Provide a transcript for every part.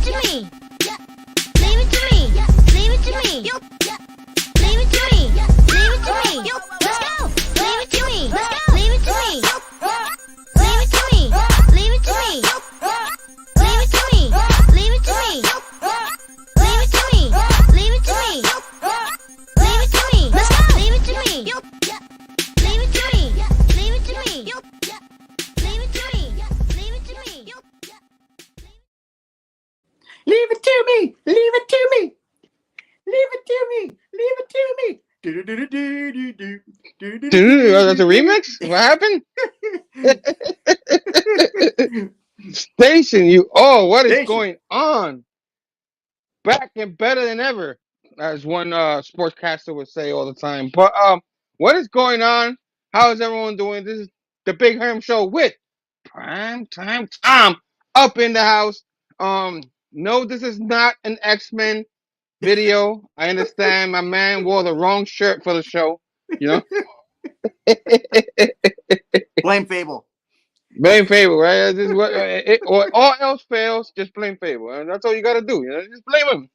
to me. Leave it to me. Leave it to me. Leave it to me. Leave it to me. Let's go. Leave it to me. Leave it to me. Leave it to me. Leave it to me. Leave it to me. Leave it to me. Leave it to me. Leave it to me. Leave it to me. Let's go. Leave it to me. Leave it to me. Leave it to me. Leave it to me. Leave it to me. Leave it to me. Leave it to me. Leave it to me. Leave it to me. That's a remix? What happened? Station, what is going on? Back and better than ever, as one sportscaster would say all the time. But what is going on? How is everyone doing? This is the Big Herm Show with Primetime Tom up in the house. No, this is not an X-Men video. I understand my man wore the wrong shirt for the show. You know? Blame Phable. Blame Phable, right? This is what, or all else fails, just blame Phable. And that's all you got to do. You know, just blame him.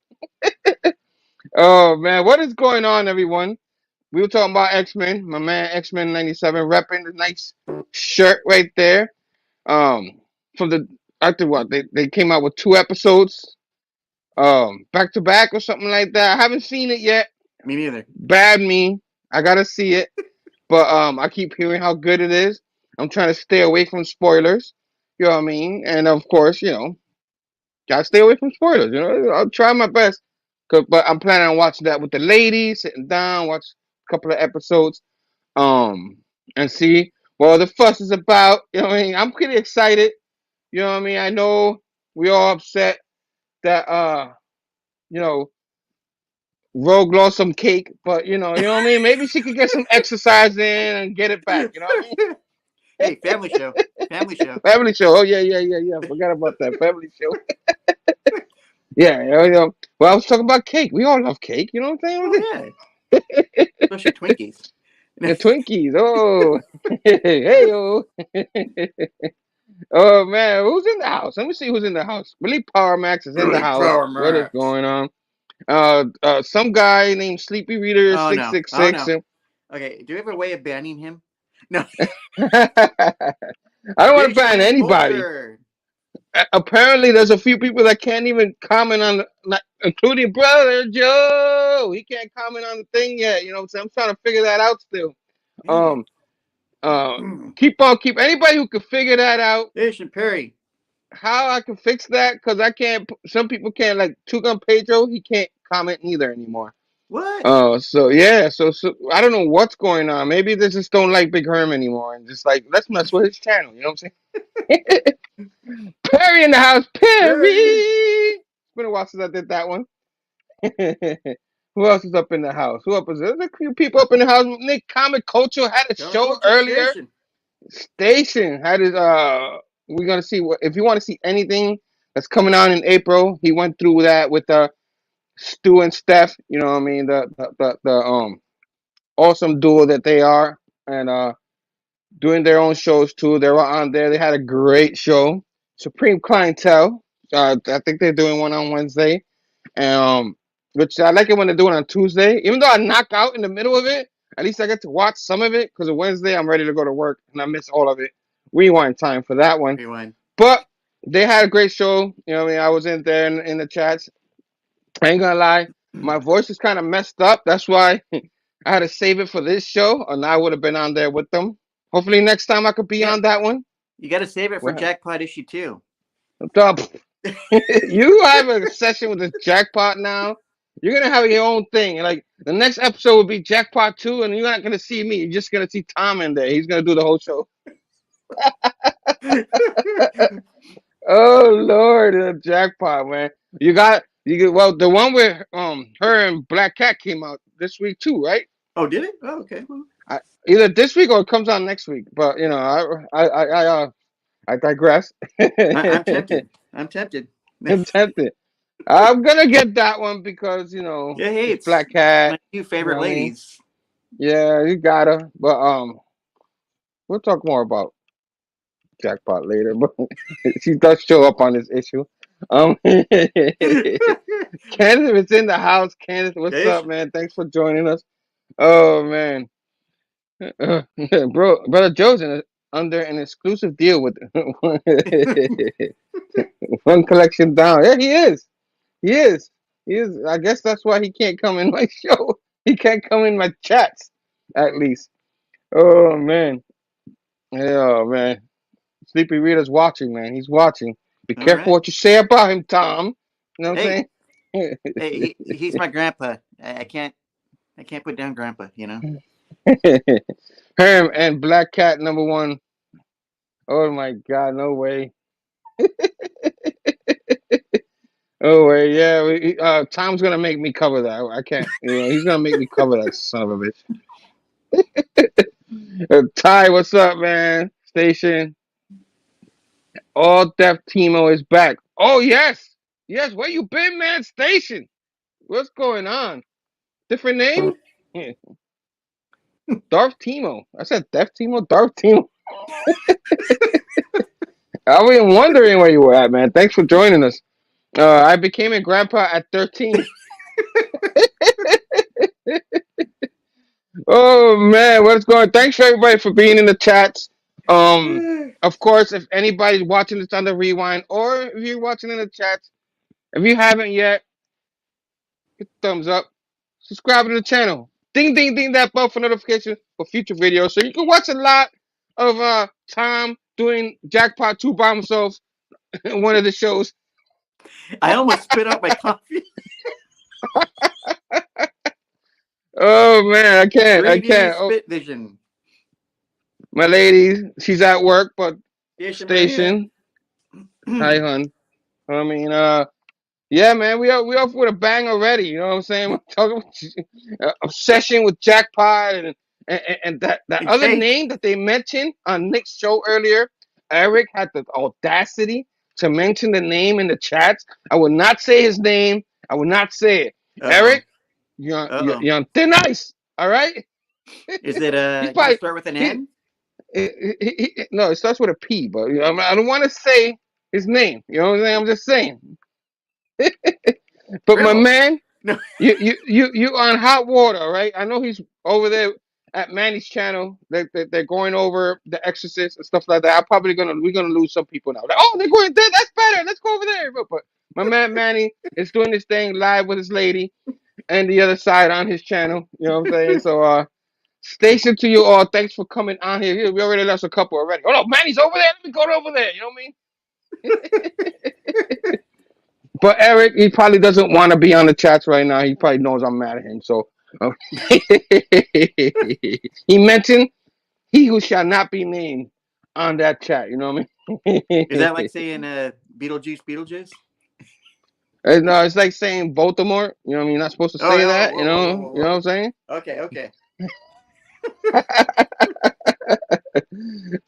Oh man, what is going on, everyone? We were talking about X-Men. My man X-Men 97 repping the nice shirt right there. From the after what they came out with 2 episodes, back to back or something like that. I haven't seen it yet. Me neither. Bad me. I gotta see it, but I keep hearing how good it is. I'm trying to stay away from spoilers. You know what I mean? And of course, you know, gotta stay away from spoilers. You know, I'll try my best. But I'm planning on watching that with the ladies, sitting down, watch a couple of episodes, and see what the fuss is about. You know what I mean? I'm pretty excited. You know what I mean? I know we all upset that you know, Rogue lost some cake, but you know what I mean? Maybe she could get some exercise in and get it back. You know what I mean? Hey, family show. Family show. Family show. Oh yeah. Forgot about that family show. Yeah. Well, I was talking about cake. We all love cake. You know what I'm saying? Oh, yeah. Especially Twinkies. The Twinkies. Oh. Hey, oh. Oh man, who's in the house? Let me see who's in the house. Billy Power Max is in the house. What is going on? Some guy named Sleepy Reader 666. No. Okay, do you have a way of banning him? No. I don't want to ban anybody. Apparently, there's a few people that can't even comment on, including Brother Joe. He can't comment on the thing yet. You know what I'm saying? I'm trying to figure that out still. Keep anybody who can figure that out. Jason Perry. How I can fix that? Because I can't. Some people can't. Like Tugun Pedro, he can't comment neither anymore. What? So yeah. So I don't know what's going on. Maybe they just don't like Big Herm anymore, and just like let's mess with his channel. You know what I'm saying? Perry in the house. Perry. It's been a while since I did that one. Who else is up in the house? Who up is there? There's a few people up in the house. Nick Comic Culture had a show earlier. Station had his we're gonna see what if you want to see anything that's coming on in April. He went through that with Stu and Steph. You know what I mean? The awesome duo that they are, and doing their own shows too. They were on there. They had a great show. Supreme Clientele. I think they're doing one on Wednesday, and which I like it when they're doing on Tuesday. Even though I knock out in the middle of it, at least I get to watch some of it because on Wednesday I'm ready to go to work and I miss all of it. Rewind time for that one. Rewind. But they had a great show. You know what I mean? I was in there in the chats. I ain't gonna lie, my voice is kind of messed up. That's why I had to save it for this show, and I would have been on there with them. Hopefully next time I could be on that one. You got to save it for Jackpot issue 2. You have a session with the Jackpot now. You're gonna have your own thing. Like the next episode will be Jackpot 2, and you're not gonna see me. You're just gonna see Tom in there. He's gonna do the whole show. Oh Lord, the Jackpot, man. Well, the one where her and Black Cat came out this week too, right? Oh, did it? Oh, okay. Either this week or it comes out next week. But you know, I digress. I'm tempted. I'm tempted. I'm gonna get that one because you know, it's Black Cat. My two favorite ladies. Yeah, you gotta. But we'll talk more about Jackpot later. But she does show up on this issue. Kenneth is in the house. Kenneth, what's Yes. up, man? Thanks for joining us. Oh man, brother Joe's under an exclusive deal with one collection down. Yeah, he is. He is. He is. I guess that's why he can't come in my show. He can't come in my chats, at least. Oh man. Yeah, man. Sleepy Rita's watching, man. He's watching. Be All careful right. what you say about him, Tom. You know what Hey, I'm saying? he's my grandpa. I can't put down grandpa. You know. Herm and Black Cat number one. Oh my God, no way. Oh way, yeah. Tom's gonna make me cover that. I can't. You know, he's gonna make me cover that son of a bitch. Ty, what's up, man? Station. All Deaf Timo is back. Oh yes, yes. Where you been, man? Station. What's going on? Different name? Darth Timo. I said Deaf Timo. Darth Timo. I was wondering where you were at, man. Thanks for joining us. I became a grandpa at 13. Oh man, what's going? Thanks for everybody for being in the chats. Of course, if anybody's watching this on the rewind, or if you're watching in the chats, if you haven't yet, hit the thumbs up, subscribe to the channel, ding ding ding that bell for notification for future videos, so you can watch a lot of Tom doing jackpot two by himself in one of the shows. I almost spit out my coffee. Oh man, I can't, 3D Oh, spit vision. my lady, she's at work, but Station right here. station. Hi, hun. I mean, yeah, man, we off with a bang already. You know what I'm saying? We're talking obsession with jackpot and that And other cake. name that they mentioned on Nick's show earlier. Eric had the audacity to mention the name in the chats. I would not say his name. I would not say it. Uh oh. Eric, Uh oh. you're on thin ice. All right. Is it He's does it probably start with an he, N? no. It starts with a P, but you know, I don't want to say his name. You know what I'm saying? I'm just saying. But my Dribble. man, No. you on hot water, right? I know he's over there at Manny's channel. They're going over The Exorcist and stuff like that. We're gonna lose some people now. Like, oh, they're going there. That's better. Let's go over there. But my man Manny is doing this thing live with his lady and the other side on his channel. You know what I'm saying? So station to you all. Thanks for coming on here. We already lost a couple already. Oh no, Manny's over there. Let me go over there. You know what I mean? But Eric, he probably doesn't want to be on the chats right now. He probably knows I'm mad at him. So he mentioned he who shall not be named on that chat. You know what I mean? Is that like saying Beetlejuice, Beetlejuice? No, it's like saying Baltimore. You know what I mean? You're not supposed to Oh, say oh, that. whoa, whoa, whoa, whoa, You know whoa. what I'm saying? Okay, okay.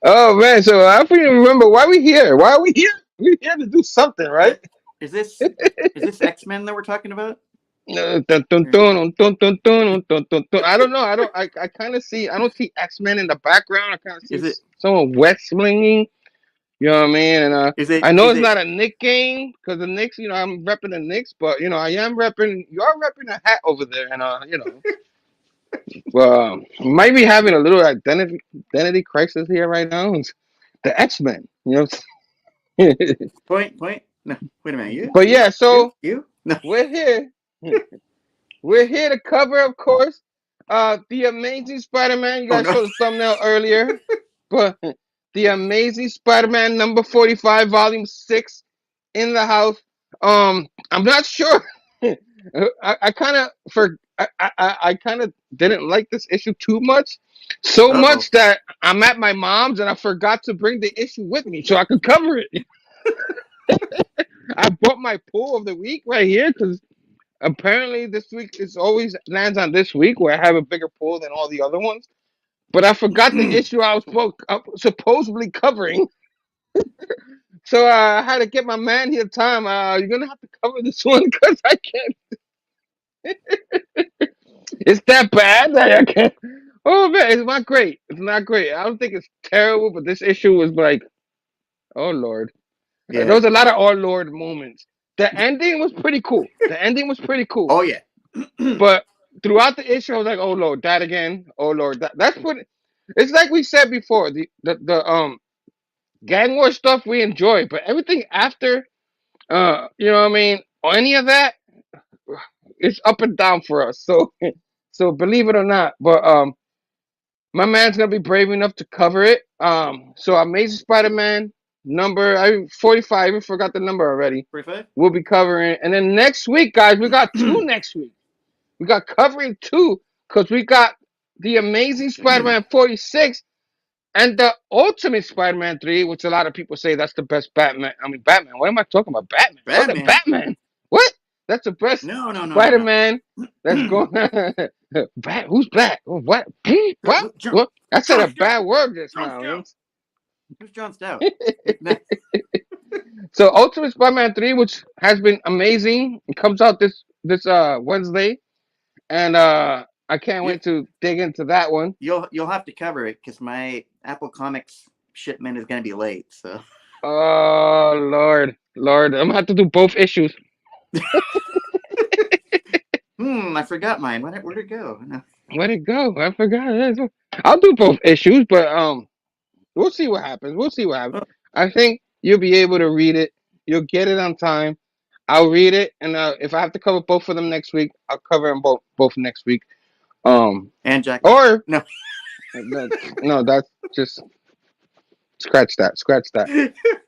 Oh man, so I don't even remember why we here. Why are we here? We're here to do something, Uh, right? is this X-Men that we're talking about? Dun, dun, dun, Or- dun, dun, dun, dun, dun, dun, dun. I don't know. I kind of see. I don't see X-Men in the background. I kind of see Is it someone wet slinging. You know what I mean? And I know is it's it not a Nick game because the Knicks. You know, I'm repping the Knicks, but you know, I am repping. You are repping a hat over there, and you know, well, might be having a little identity crisis here right now. It's the X-Men. You know. point? No, wait a minute. But yeah, so You? No. we're here. We're here to cover, of course, the Amazing Spider-Man. You Oh guys no. saw the thumbnail earlier, but the Amazing Spider-Man number 45, Volume 6, in the house. I'm not sure. I kind of I kind of didn't like this issue too much, so Uh oh. much that I'm at my mom's and I forgot to bring the issue with me so I could cover it. I brought my pull of the week right here because apparently this week is always lands on this week where I have a bigger pool than all the other ones. But I forgot the issue I was supposedly covering. So I had to get my man here time. You're gonna have to cover this one because I can't. It's that bad that I can't. Oh man, it's not great. It's not great. I don't think it's terrible, but this issue was like, oh lord. Yeah. There was a lot of "Oh Lord" moments. The ending was pretty cool. Oh yeah. But throughout the issue, I was like, "Oh Lord, that again. Oh Lord, that." That's what. It's like we said before. The gang war stuff we enjoy, but everything after, you know what I mean, or any of that, it's up and down for us. So, so believe it or not, but my man's gonna be brave enough to cover it. So Amazing Spider-Man number 45. I even forgot the number already. 45. We'll be covering, and then next week, guys, we got two next week. We got covering two because we got the Amazing Spider-Man 46 and the Ultimate Spider-Man 3, which a lot of people say that's the best Batman. I mean, Batman. What am I talking about? Batman. Fucking Batman. What? That's the best No. Spider-Man that's going. Who's black? What? What? What? I said a bad word just now. Who's John Stout? So Ultimate Spider-Man 3, which has been amazing, it comes out this Wednesday, and I can't wait to dig into that one. You'll have to cover it because my Apple Comics shipment is gonna be late. So. Oh Lord, I'm gonna have to do both issues. I forgot mine. Where'd it go? No. Where'd it go? I forgot. I'll do both issues, but we'll see what happens. I think you'll be able to read it. You'll get it on time. I'll read it, and if I have to cover both of them next week, I'll cover them both next week. And Jack. Or no, no, that's just scratch that.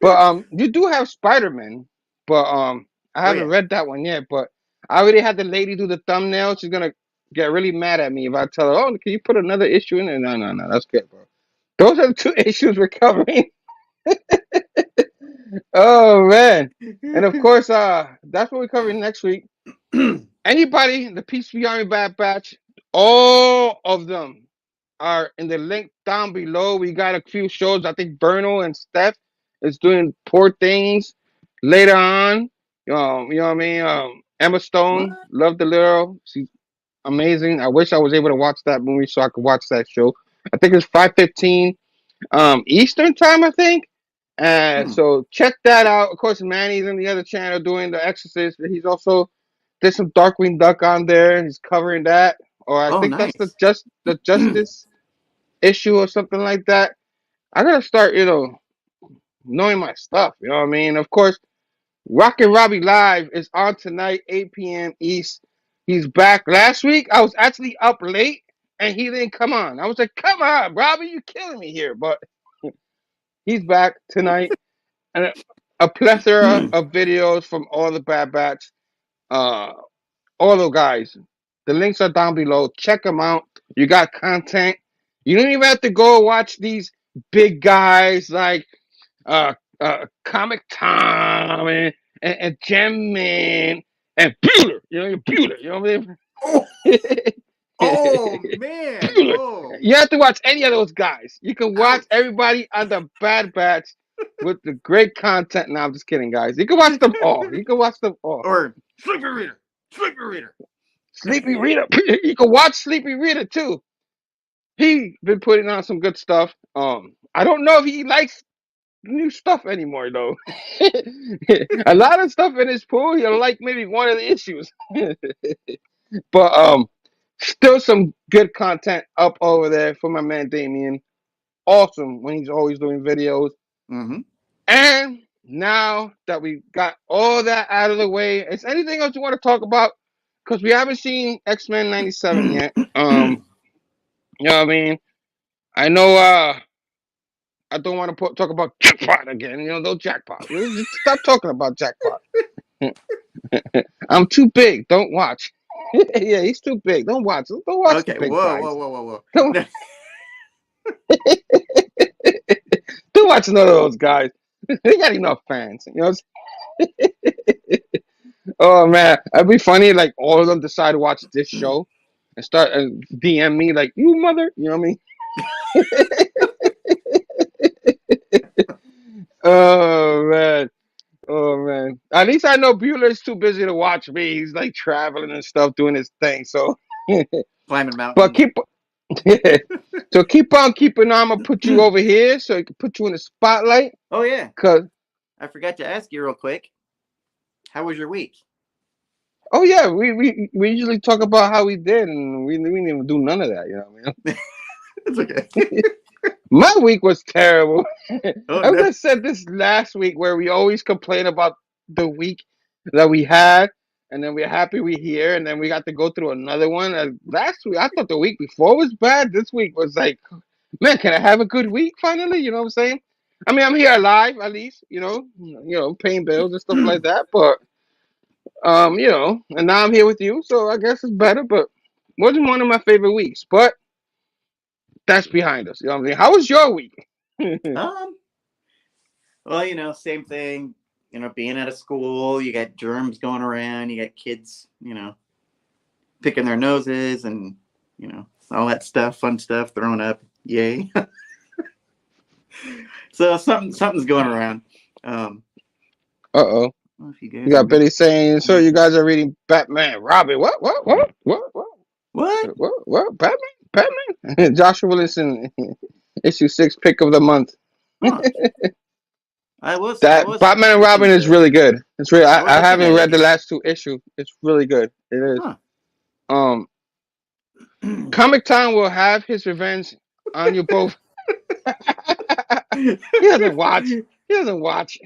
But you do have Spider-Man, but I haven't read that one yet. But I already had the lady do the thumbnail. She's gonna get really mad at me if I tell her, "Oh, can you put another issue in there?" No, that's good, bro. Those are the two issues we're covering. Oh man, and of course, that's what we're covering next week. Anybody, the PCB Army Bad Batch, all of them are in the link down below. We got a few shows. I think Berno and Steph is doing Poor Things later on. You know what I mean? Emma Stone, Love the Little. She's amazing. I wish I was able to watch that movie so I could watch that show. I think it's 5:15 Eastern time, I think. So check that out. Of course, Manny's in the other channel doing The Exorcist. He's also there's some Darkwing Duck on there. He's covering that. Or I think nice. that's the Justice issue or something like that. I gotta start, knowing my stuff. You know what I mean? Of course, Rockin' Robbie Live is on tonight, 8 p.m. East. He's back. Last week, I was actually up late, and he didn't come on. I was like, come on, Robbie, you killing me here. But he's back tonight. And a plethora of videos from all the Bad Batch. All the guys. The links are down below. Check them out. You got content. You don't even have to go watch these big guys like Comic Tom and Gem Man and Bueller. Bueller. You know what I mean? Oh man! Bueller. Oh. You have to watch any of those guys. You can watch everybody on the Bad Batch with the great content. No, I'm just kidding, guys. You can watch them all. Or Sleepy Reader. Sleepy Rita. You can watch Sleepy Rita too. He been putting on some good stuff. I don't know if he likes new stuff anymore though. A lot of stuff in his pool, he'll like maybe one of the issues. But still some good content up over there for my man Damien. Awesome when he's always doing videos. And now that we got all that out of the way, is anything else you want to talk about? Because we haven't seen X-Men 97 yet. You know what I mean? I know I don't want to talk about Jackpot again. No Jackpot. Just stop talking about Jackpot. I'm too big. Don't watch. Yeah, he's too big. Don't watch. Don't watch Okay, the big whoa. guys. Don't watch none of those guys. They got enough fans. You know what I'm saying? Oh man, it'd be funny. Like all of them decide to watch this show and start DM me like, "You mother," you know what I mean? Oh man. At least I know Bueller's too busy to watch me. He's like traveling and stuff, doing his thing. So, climbing mountains. But keep on keeping on. I'm gonna put you over here so I can put you in the spotlight. Oh yeah. Cause I forgot to ask you real quick. How was your week? Oh yeah, we usually talk about how we did, and we didn't even do none of that. You know what I mean? It's okay. My week was terrible. Oh I no. just said this last week where we always complain about the week that we had, and then we're happy we're here, and then we got to go through another one. Last week, I thought the week before was bad. This week was like, man, can I have a good week finally? You know what I'm saying? I mean, I'm here alive at least. Paying bills and stuff like that. But and now I'm here with you, so I guess it's better. But wasn't one of my favorite weeks. But that's behind us. You know what I mean? How was your week? Um. Well, same thing. Being out of school, you got germs going around. You got kids, picking their noses and all that stuff, fun stuff, throwing up. Yay! So something's going around. Uh-oh. Well, if you You guys are got Betty saying, so you guys are reading Batman, Robin. what? What? Batman? Joshua Williamson, issue 6, pick of the month. Huh. I was That Batman and looking Robin is to. really good. It's really. I was I looking haven't at read the it. last 2 issues. It's really good. It is. Huh. Comic Time will have his revenge on you both. He doesn't watch. He doesn't watch.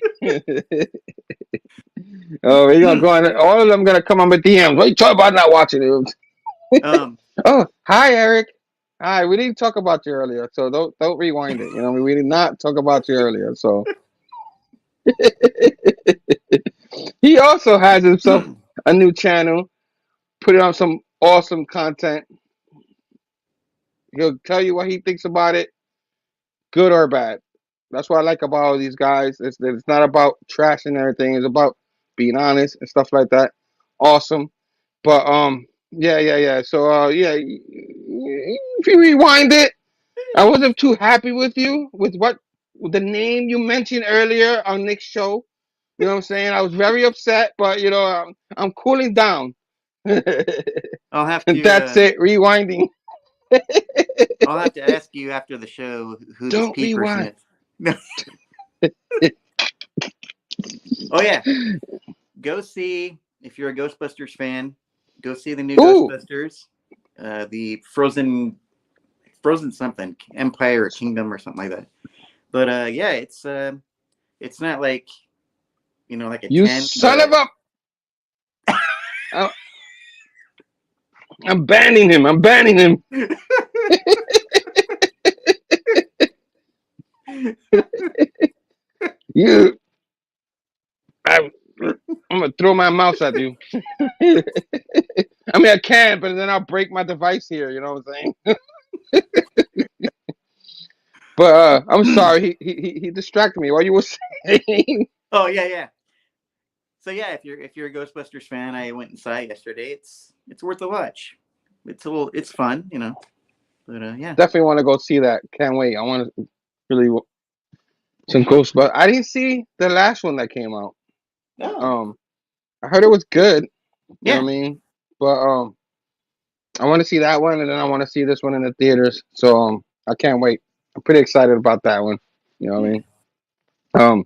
Oh, we're gonna go on. All of them gonna come on with DMs. What you talking about not watching it? um. Oh, hi Eric. Hi. We didn't talk about you earlier, so don't rewind it. We did not talk about you earlier. So he also has himself a new channel, putting on some awesome content. He'll tell you what he thinks about it, good or bad. That's what I like about all these guys. It's not about trashing everything. It's about being honest and stuff like that. Awesome. But yeah. So if you rewind it, I wasn't too happy with you with the name you mentioned earlier on Nick's show. You know what I'm saying? I was very upset, but I'm cooling down. I'll have That's to. it. Rewinding. I'll have to ask you after the show who this Don't P person rewind. is. No. Oh yeah. Go see if you're a Ghostbusters fan. Go see the new Ooh, Ghostbusters. The Frozen something Empire or Kingdom or something like that. But yeah, it's not like like a you 10, son of but a! I- I'm banning him. I'm banning him. You, I, I'm gonna throw my mouse at you. I mean, I can, but then I'll break my device here. You know what I'm saying? But I'm sorry. He distracted me. What you were saying? oh yeah. So yeah, if you're a Ghostbusters fan, I went and saw it yesterday. It's worth a watch. It's fun. But yeah. Definitely want to go see that. Can't wait. I want to really some Ghostbusters. I didn't see the last one that came out. Oh Um, I heard it was good. You know what yeah. I mean? But I want to see that one, and then I want to see this one in the theaters. So I can't wait. I'm pretty excited about that one. You know what I Yeah. mean? Um,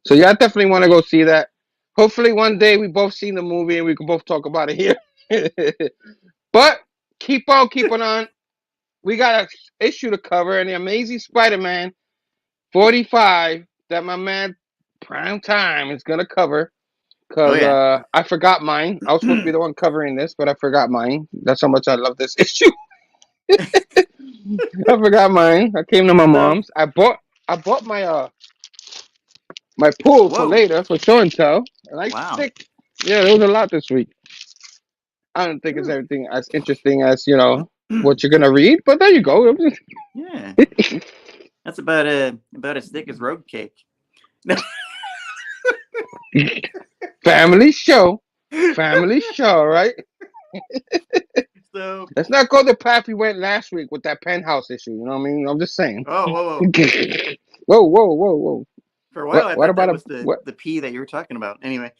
so yeah, I definitely want to go see that. Hopefully, one day we both seen the movie and we can both talk about it here. But keep on keeping on. We got an issue to cover, and the Amazing Spider-Man 45 that my man Primetime is gonna cover. Oh Cause yeah. I forgot mine. I was supposed to be the one covering this, but I forgot mine. That's how much I love this issue. I forgot mine. I came to my So mom's. I bought my pool for whoa. later for show and tell. And I Wow. think there was a lot this week. I don't think it's Whew. everything as interesting as what you're gonna read, but there you go. Yeah. That's about as thick as road cake. No. Family show, right? So Let's not go the path we went last week with that penthouse issue. You know what I mean? I'm just saying. whoa. Whoa. For a while, What? I What thought that about a was the what? the P that you were talking about. Anyway,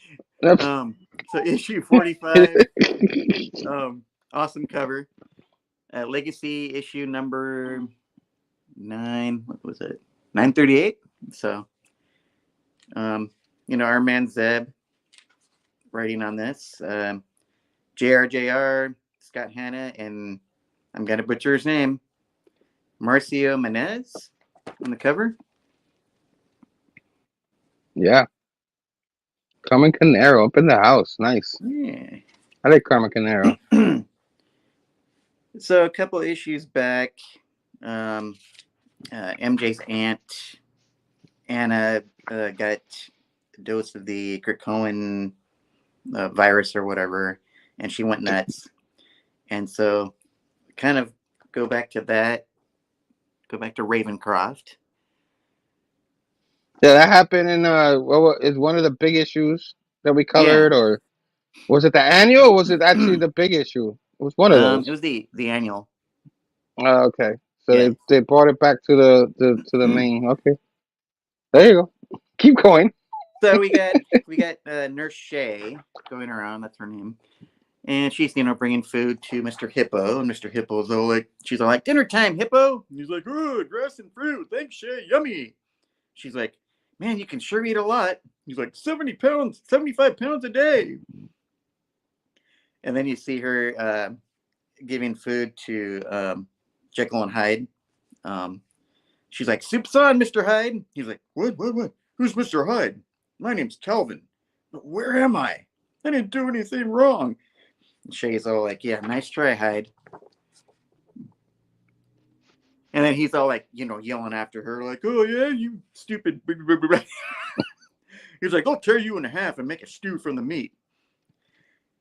so issue 45, awesome cover. Legacy issue number 9. What was it? 938. So, our man Zeb writing on this. JR, Scott Hanna, and I'm going to butcher his name, Marcio Menez on the cover. Yeah. Carmen Canero up in the house. Nice. Yeah. I like Carmen Canero. So a couple of issues back, MJ's aunt, Anna, got a dose of the Krakoan virus or whatever, and she went nuts. And so kind of go back to Ravencroft. Yeah, that happened in is one of the big issues that we colored, or was it the annual, or was it actually the big issue? It was one of those. It was the annual. Oh, okay. So Yeah. they brought it back to the main. Okay. There you go. Keep going. So we got Nurse Shay going around. That's her name, and she's bringing food to Mr. Hippo, and Mr. Hippo's she's all like, dinner time, Hippo. And he's like, oh, grass and fruit, thanks, Shay, yummy. She's like, man, you can sure eat a lot. He's like, 70 pounds, 75 pounds a day. And then you see her giving food to Jekyll and Hyde. She's like, soup's on, Mr. Hyde. He's like, what? Who's Mr. Hyde? My name's Calvin. But where am I? I didn't do anything wrong. And Shay's all like, yeah, nice try, Hyde. And then he's all like, yelling after her, like, oh, yeah, you stupid. He's like, I'll tear you in half and make a stew from the meat.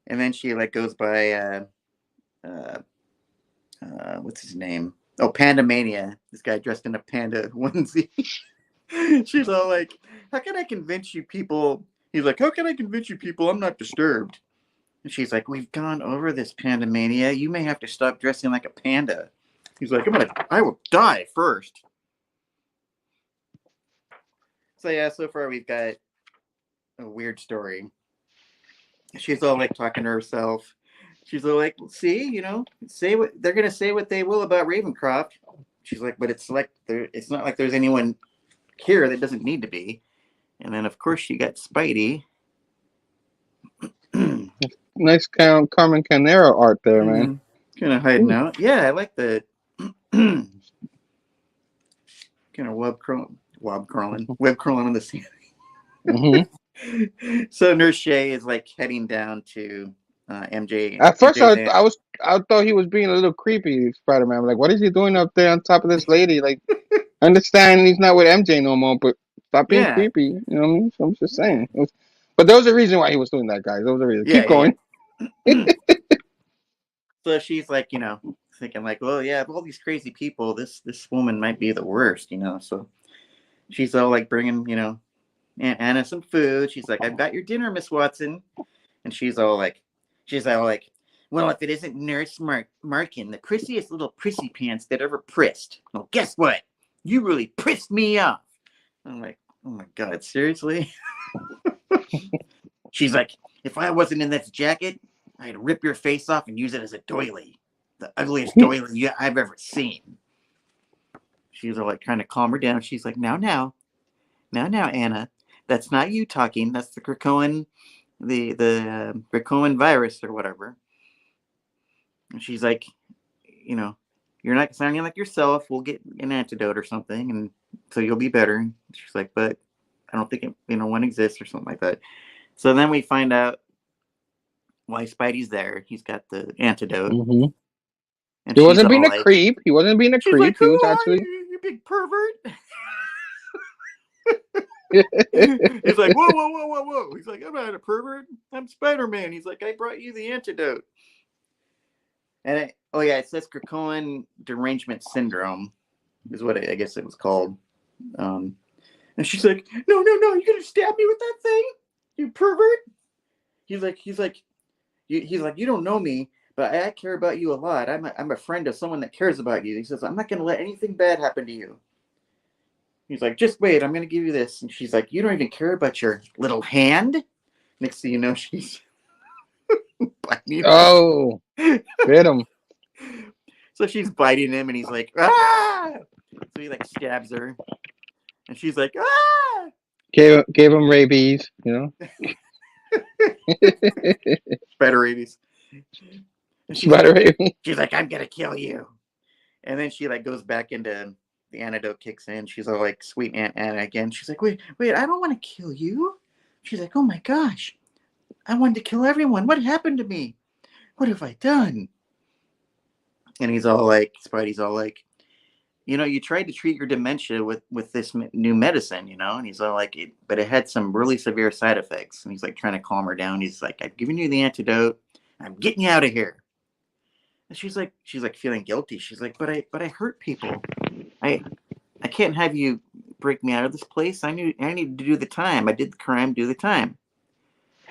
And then she goes by, what's his name? Oh, Panda Mania. This guy dressed in a panda onesie. She's all like, how can I convince you people? He's like, how can I convince you people I'm not disturbed? And she's like, we've gone over this, Panda Mania. You may have to stop dressing like a panda. He's like, I will die first. So yeah, so far we've got a weird story. She's all talking to herself. She's all like, see, say what they're gonna say what they will about Ravencroft. She's like, but it's not like there's anyone here that doesn't need to be. And then of course you got Spidey. Nice Carmen Canero art there, man. Kind of hiding out. Yeah, I like the kind of web crawling on the scene. Mm-hmm. So Nurse Shay is heading down to MJ. At first, I thought he was being a little creepy, Spider-Man. Like, what is he doing up there on top of this lady? Like, I understand he's not with MJ no more, but stop being creepy. You know what I mean? So I'm just saying. But there was a reason why he was doing that, guys. There was a reason. Keep going. Yeah. So she's thinking well, yeah, of all these crazy people, this woman might be the worst, So she's all bringing, Aunt Anna some food. She's like, I've got your dinner, Miss Watson. And she's all like, well, if it isn't Nurse Markin, the prissiest little prissy pants that ever prissed. Well, guess what? You really prissed me off. I'm like, oh my God, seriously? She's like, if I wasn't in this jacket, I'd rip your face off and use it as a doily. The ugliest doily I've ever seen. She's all trying to calm her down. She's like, now, Anna. That's not you talking. That's the Krakoan, the Krakoan virus or whatever. And she's like, you're not sounding like yourself. We'll get an antidote or something, and so you'll be better. And she's like, but I don't think one exists or something like that. So then we find out why Spidey's there. He's got the antidote. Mm-hmm. And he wasn't being a creep. He wasn't being a creep. Like, he was actually you big pervert. He's like, whoa. He's like, I'm not a pervert. I'm Spider-Man. He's like, I brought you the antidote. And it says Krakoan derangement syndrome is what I guess it was called. And she's like, no, you're gonna stab me with that thing, you pervert. He's like, you don't know me, but I care about you a lot. I'm a friend of someone that cares about you. He says, I'm not gonna let anything bad happen to you. He's like, just wait, I'm gonna give you this. And she's like, you don't even care about your little hand. Next thing you know, she's biting him. Oh, bit him. So she's biting him, and he's like, ah! So he stabs her, and she's like, ah! Gave him rabies, you know. Spider rabies. And Spider rabies. she's like, I'm gonna kill you. And then she like goes back into the antidote kicks in. She's all like sweet Aunt Anna again. She's like, wait, I don't want to kill you. She's like, oh my gosh, I wanted to kill everyone. What happened to me? What have I done? And he's all like, Spidey's all like, you know, you tried to treat your dementia with this new medicine, you know, and he's all like, but it had some really severe side effects. And he's like trying to calm her down. He's like, I've given you the antidote. I'm getting you out of here. And she's like feeling guilty. She's like, but I hurt people. I can't have you break me out of this place. I need to do the time. I did the crime, do the time.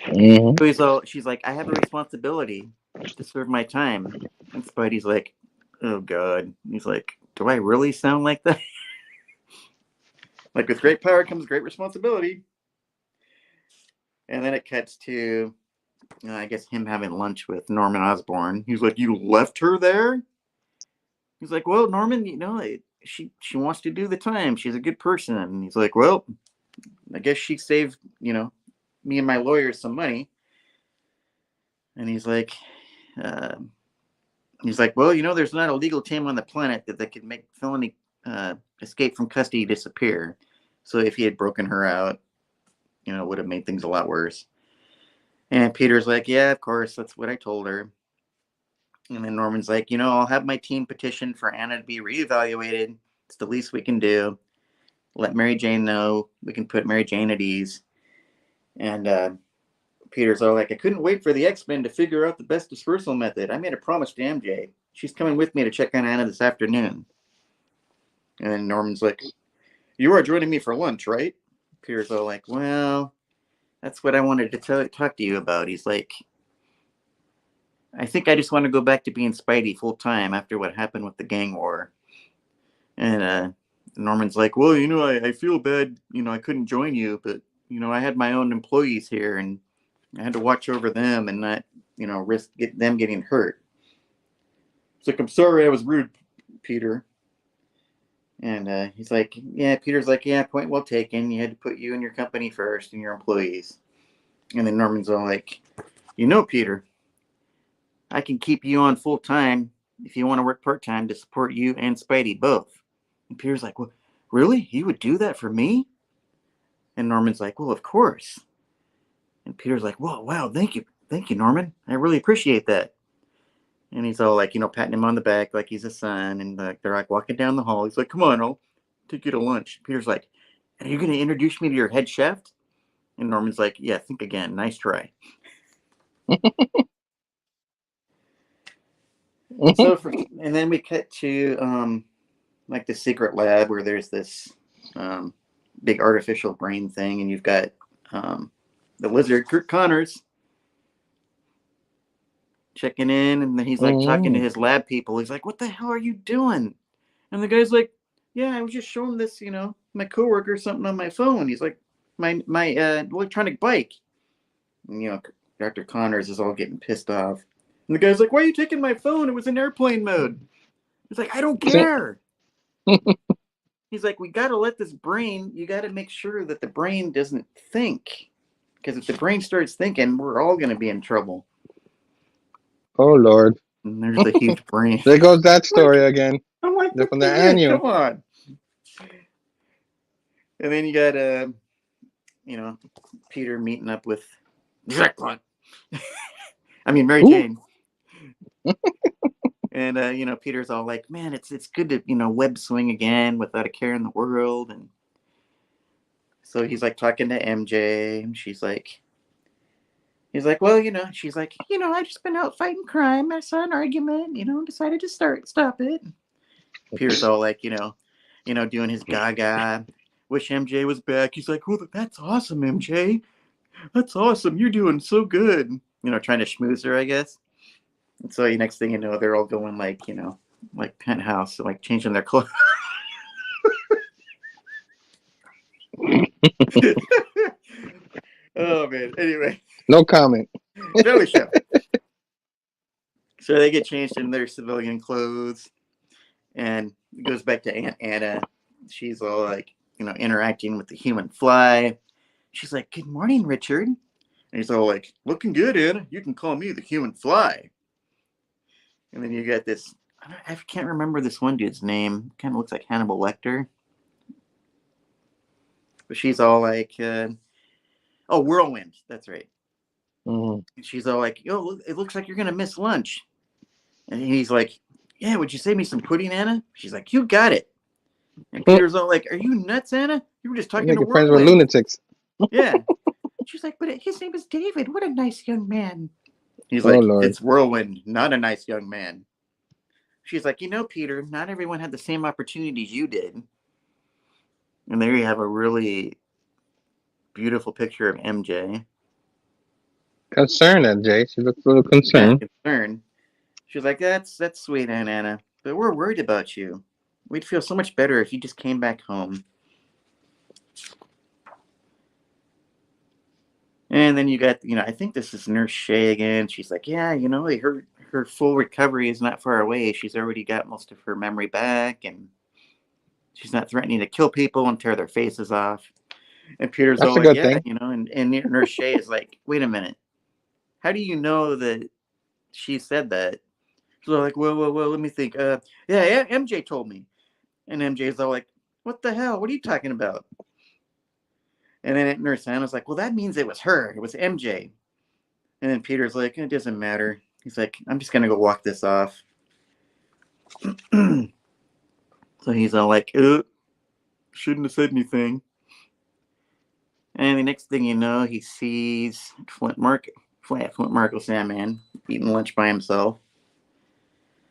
Mm-hmm. So she's like, I have a responsibility to serve my time. And Spidey's like, oh God. He's like, do I really sound like that? Like, with great power comes great responsibility. And then it cuts to, I guess, him having lunch with Norman Osborn. He's like, you left her there? He's like, well, Norman, you know, she wants to do the time. She's a good person. And he's like, well, I guess she saved, you know, me and my lawyers some money. And he's like, well, you know, there's not a legal team on the planet that could make felony escape from custody disappear. So if he had broken her out, you know, it would have made things a lot worse. And Peter's like, yeah, of course, that's what I told her. And then Norman's like, you know, I'll have my team petition for Anna to be reevaluated. It's the least we can do. Let Mary Jane know. We can put Mary Jane at ease. And Peter's all like, I couldn't wait for the X-Men to figure out the best dispersal method. I made a promise to MJ. She's coming with me to check on Anna this afternoon. And then Norman's like, you are joining me for lunch, right? Peter's all like, well, that's what I wanted to talk to you about. He's like, I think I just want to go back to being Spidey full time after what happened with the gang war. And Norman's like, well, you know, I feel bad. You know, I couldn't join you, but, you know, I had my own employees here and I had to watch over them and not, you know, risk them getting hurt. It's like, I'm sorry I was rude, Peter. And he's like, yeah, Peter's like, yeah, point well taken. You had to put you and your company first and your employees. And then Norman's all like, you know, Peter, I can keep you on full time if you want to work part time to support you and Spidey both. And Peter's like, well, really? You would do that for me? And Norman's like, well, of course. And Peter's like, whoa, wow, thank you, Norman. I really appreciate that. And he's all like, you know, patting him on the back like he's a son. And they're like walking down the hall. He's like, come on, I'll take you to lunch. Peter's like, are you going to introduce me to your head chef? And Norman's like, yeah, think again. Nice try. And then we cut to like the secret lab where there's this big artificial brain thing. And you've got the lizard, Kurt Connors, checking in, and then he's like talking to his lab people. He's like, what the hell are you doing? And the guy's like, yeah, I was just showing this, you know, my coworker something on my phone. He's like, my electronic bike. And, you know, Dr. Connors is all getting pissed off. And the guy's like, why are you taking my phone? It was in airplane mode. He's like, I don't care. He's like, we got to let this brain, you got to make sure that the brain doesn't think. Because if the brain starts thinking, we're all going to be in trouble. Oh, Lord. And there's the huge brain. There goes that story again. I'm like, They're from the annual. Come on. And then you got, you know, Peter meeting up with Mary Jane. And, you know, Peter's all like, man, it's good to, you know, web swing again without a care in the world. And so he's like talking to MJ, and he's like, well, you know, she's like, you know, I just been out fighting crime. I saw an argument, you know, decided to stop it. Peter's all like, you know, doing his gaga. Wish MJ was back. He's like, well, that's awesome, MJ. That's awesome. You're doing so good. You know, trying to schmooze her, I guess. And so next thing you know, they're all going like, you know, like penthouse, like changing their clothes. Oh, man. Anyway. No comment. Jelly show. So they get changed in their civilian clothes. And it goes back to Aunt Anna. She's all like, you know, interacting with the human fly. She's like, "Good morning, Richard." And he's all like, "Looking good, Anna. You can call me the human fly." And then you got this, I can't remember this one dude's name. Kind of looks like Hannibal Lecter. But she's all like, Whirlwind. That's right. Mm-hmm. And she's all like, "Yo, it looks like you're going to miss lunch." And he's like, "Yeah, would you save me some pudding, Anna?" She's like, "You got it." And Peter's all like, "Are you nuts, Anna? You were just You're talking to making friends with Whirlwind." lunatics. Yeah. She's like, "But his name is David. What a nice young man." He's Oh like, Lord. "It's Whirlwind, not a nice young man." She's like, "Peter, not everyone had the same opportunities you did." And there you have a really beautiful picture of MJ. Concerned, MJ. She looks a little Yeah, concerned. concerned. She's like, that's sweet, Aunt Anna, but we're worried about you. We'd feel so much better if you just came back home. And then you got, I think this is Nurse Shay again. She's like, "Yeah, her full recovery is not far away. She's already got most of her memory back, and she's not threatening to kill people and tear their faces off." And Peter's That's all a like, good "Yeah, thing. and Nurse Shay is like, "Wait a minute. How do you know that she said that?" So like, well, let me think. Yeah, MJ told me. And MJ's all like, "What the hell? What are you talking about?" And then Nurse Anna's like, "Well, that means it was her. It was MJ." And then Peter's like, "It doesn't matter." He's like, "I'm just gonna go walk this off." So he's all like, shouldn't have said anything. And the next thing you know, he sees Flint Marco Sandman eating lunch by himself.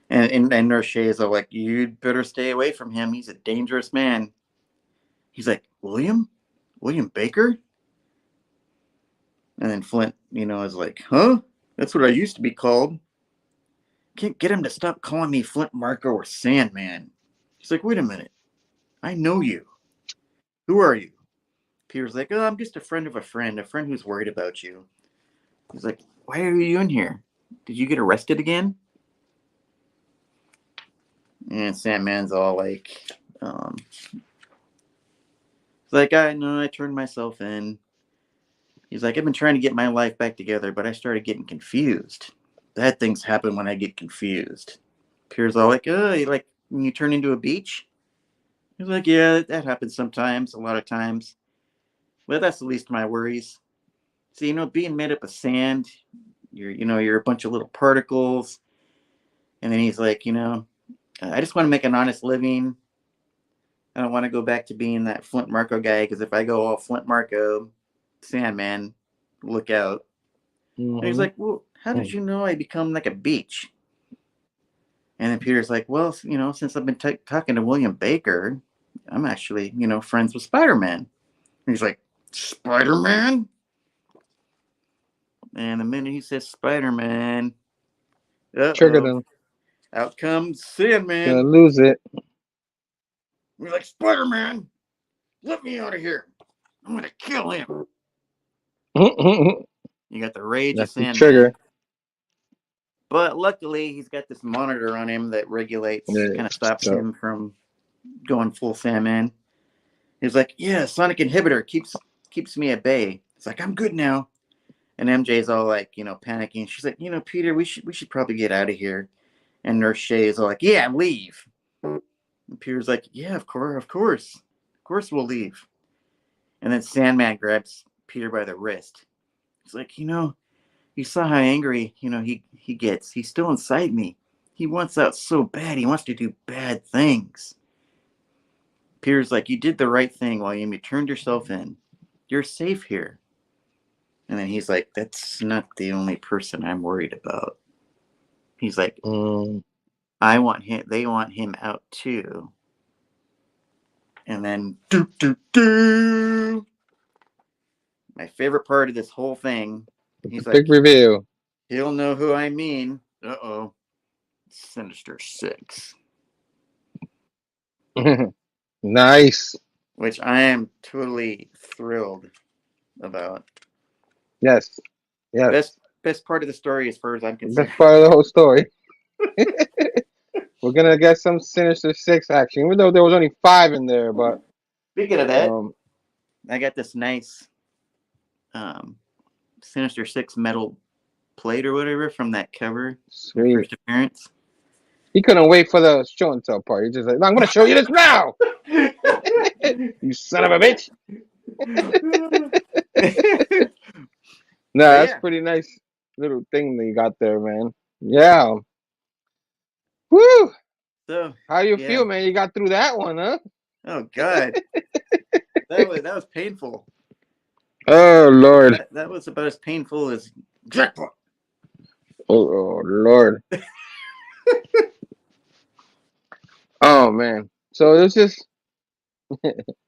And Nurse Shay is all like, "You'd better stay away from him. He's a dangerous man." He's like, William Baker?" And then Flint, is like, "Huh? That's what I used to be called. Can't get him to stop calling me Flint Marco or Sandman." He's like, "Wait a minute. I know you. Who are you?" Peter's like, "Oh, I'm just a friend of a friend who's worried about you." He's like, "Why are you in here? Did you get arrested again?" And Sandman's all like, he's like, "I know, I turned myself in." He's like, "I've been trying to get my life back together, but I started getting confused. Bad things happen when I get confused." Peter's all like, "Oh, you like when you turn into a beach?" He's like, "Yeah, that happens sometimes, a lot of times. But that's the least of my worries. So, being made up of sand, you're a bunch of little particles." And then he's like, "I just want to make an honest living. I don't want to go back to being that Flint Marco guy, because if I go all Flint Marco, Sandman, look out." And he's like, "Well, how did you know I become like a beach?" And then Peter's like, "Well, since I've been talking to William Baker, I'm actually, friends with Spider-Man." And he's like, "Spider-Man?" And the minute he says Spider-Man, Trigger them. out comes Gonna Sandman. lose it. He's like, "Spider-Man, let me out of here. I'm going to kill him." You got the rage of That's the Sandman. trigger. But luckily, he's got this monitor on him that regulates, kind of stops him from going full Sandman. He's like, "Yeah, sonic inhibitor keeps me at bay." It's like, "I'm good now." And MJ's all like, panicking. She's like, "Peter, we should probably get out of here." And Nurse Shay is all like, "Yeah, leave." And Peter's like, "Yeah, of course we'll leave." And then Sandman grabs Peter by the wrist. He's like, "You saw how angry, he gets. He's still inside me. He wants out so bad. He wants to do bad things." Peter's like, "You did the right thing, William. You turned yourself in. You're safe here." And then he's like, "That's not the only person I'm worried about." He's like, "I want him. They want him out too." And then, my favorite part of this whole thing, he's like, Big reveal. "He'll know who I mean." Uh-oh. Sinister Six. Nice. Which I am totally thrilled about. Yes. Best part of the story as far as I'm concerned. Best part of the whole story. We're gonna get some Sinister Six action, even though there was only 5 in there. But Speaking of that, I got this nice Sinister Six metal plate or whatever from that cover, their Sweet. first appearance. He couldn't wait for the show and tell part. He's just like, I'm going to show you this now. You son of a bitch. Nah, that's yeah. pretty nice little thing that you got there, man. Yeah. Woo. So How do you yeah. feel, man? You got through that one, huh? Oh God, that was painful. Oh, Lord. That was about as painful as jackpot. Oh, Lord. Oh, man. So this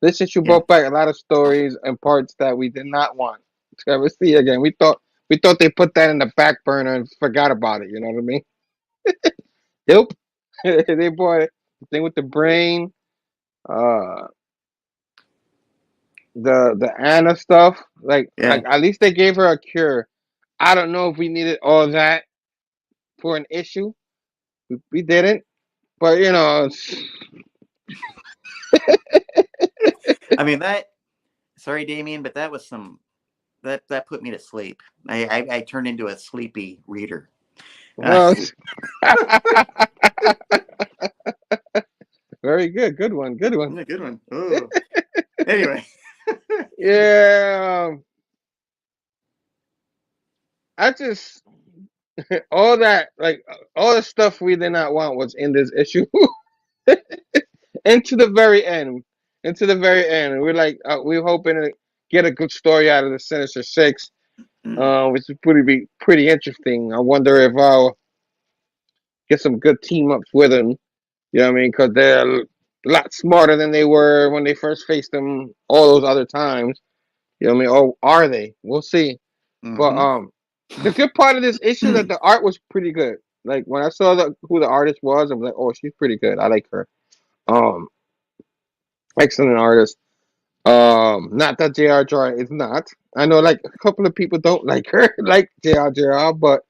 issue Yeah. brought back a lot of stories and parts that we did not want to ever see again. We thought they put that in the back burner and forgot about it. You know what I mean? Nope. They brought it. The thing with the brain, uh, the Anna stuff. Like Yeah. at least they gave her a cure. I don't know if we needed all that for an issue. We didn't, but you know, I mean that. Sorry, Damien, but that was some. That put me to sleep. I turned into a sleepy reader. well, very good, good one, good one. A good one. Oh. Anyway. Yeah, I just all that like all the stuff we did not want was in this issue. Into the very end, we're like we're hoping to get a good story out of the Sinister Six, which is pretty interesting. I wonder if I'll get some good team ups with them. You know what I mean? Because they're a lot smarter than they were when they first faced them all those other times. You know what I mean? Or are they? We'll see. But the good part of this issue that the art was pretty good. Like when I saw who the artist was, I was like, oh, she's pretty good. I like her. Um, excellent artist. Not that JR is not. I know like a couple of people don't like her, like JR, but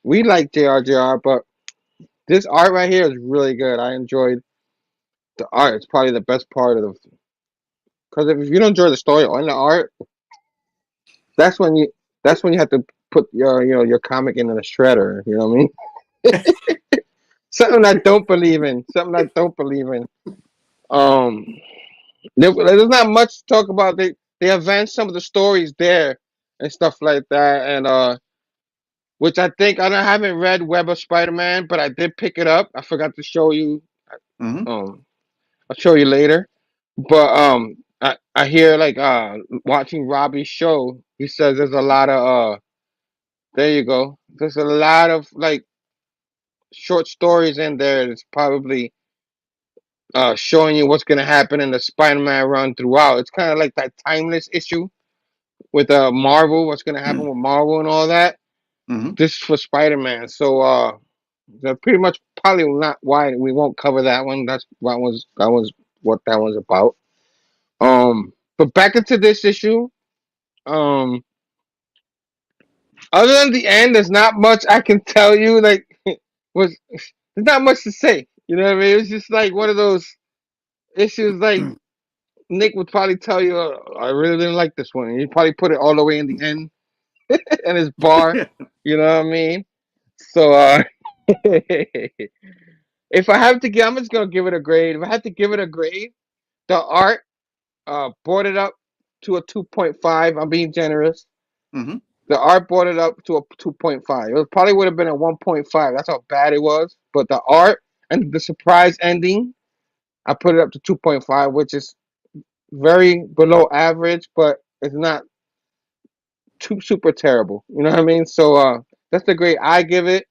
we like JR. But this art right here is really good. I enjoyed the art. It's probably the best part of the. Because if you don't enjoy the story or the art, that's when you have to put your comic in the shredder. You know what I mean? Something I don't believe in. Something I don't believe in. Um, there's not much to talk about. They advanced some of the stories there and stuff like that, and which I think I haven't read Web of Spider-Man, but I did pick it up. I forgot to show you. I'll show you later. But I hear like watching Robbie's show. He says there's a lot of there you go. There's a lot of like short stories in there. That's probably showing you what's gonna happen in the Spider-Man run throughout. It's kind of like that timeless issue with Marvel. What's gonna happen with Marvel and all that. This is for Spider-Man. So they're pretty much probably not why we won't cover that one. That was what that one's about. But back into this issue. Other than the end, there's not much I can tell you. Like, was there's not much to say. You know what I mean? It's just like one of those issues. Like Nick would probably tell you, I really didn't like this one. And he'd probably put it all the way in the end in his bar. You know what I mean? So, if I have to give, I'm just gonna give it a grade. If I had to give it a grade, the art brought it up to a 2.5. I'm being generous. The art brought it up to a 2.5. It probably would have been a 1.5. That's how bad it was. But the art and the surprise ending, I put it up to 2.5, which is very below average, but it's not too super terrible. You know what I mean? So that's the grade I give it.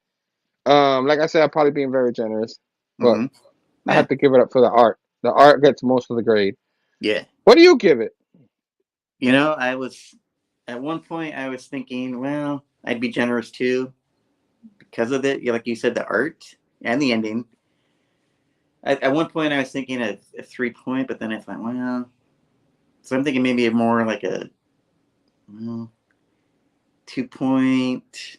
Like I said, I'm probably being very generous, but I have to give it up for the art. The art gets most of the grade. Yeah. What do you give it? You know, I was at one point I was thinking, well, I'd be generous too because of it. Like you said, the art and the ending. At one point I was thinking a 3-point, but then I thought, well, so I'm thinking maybe more like a 2-point.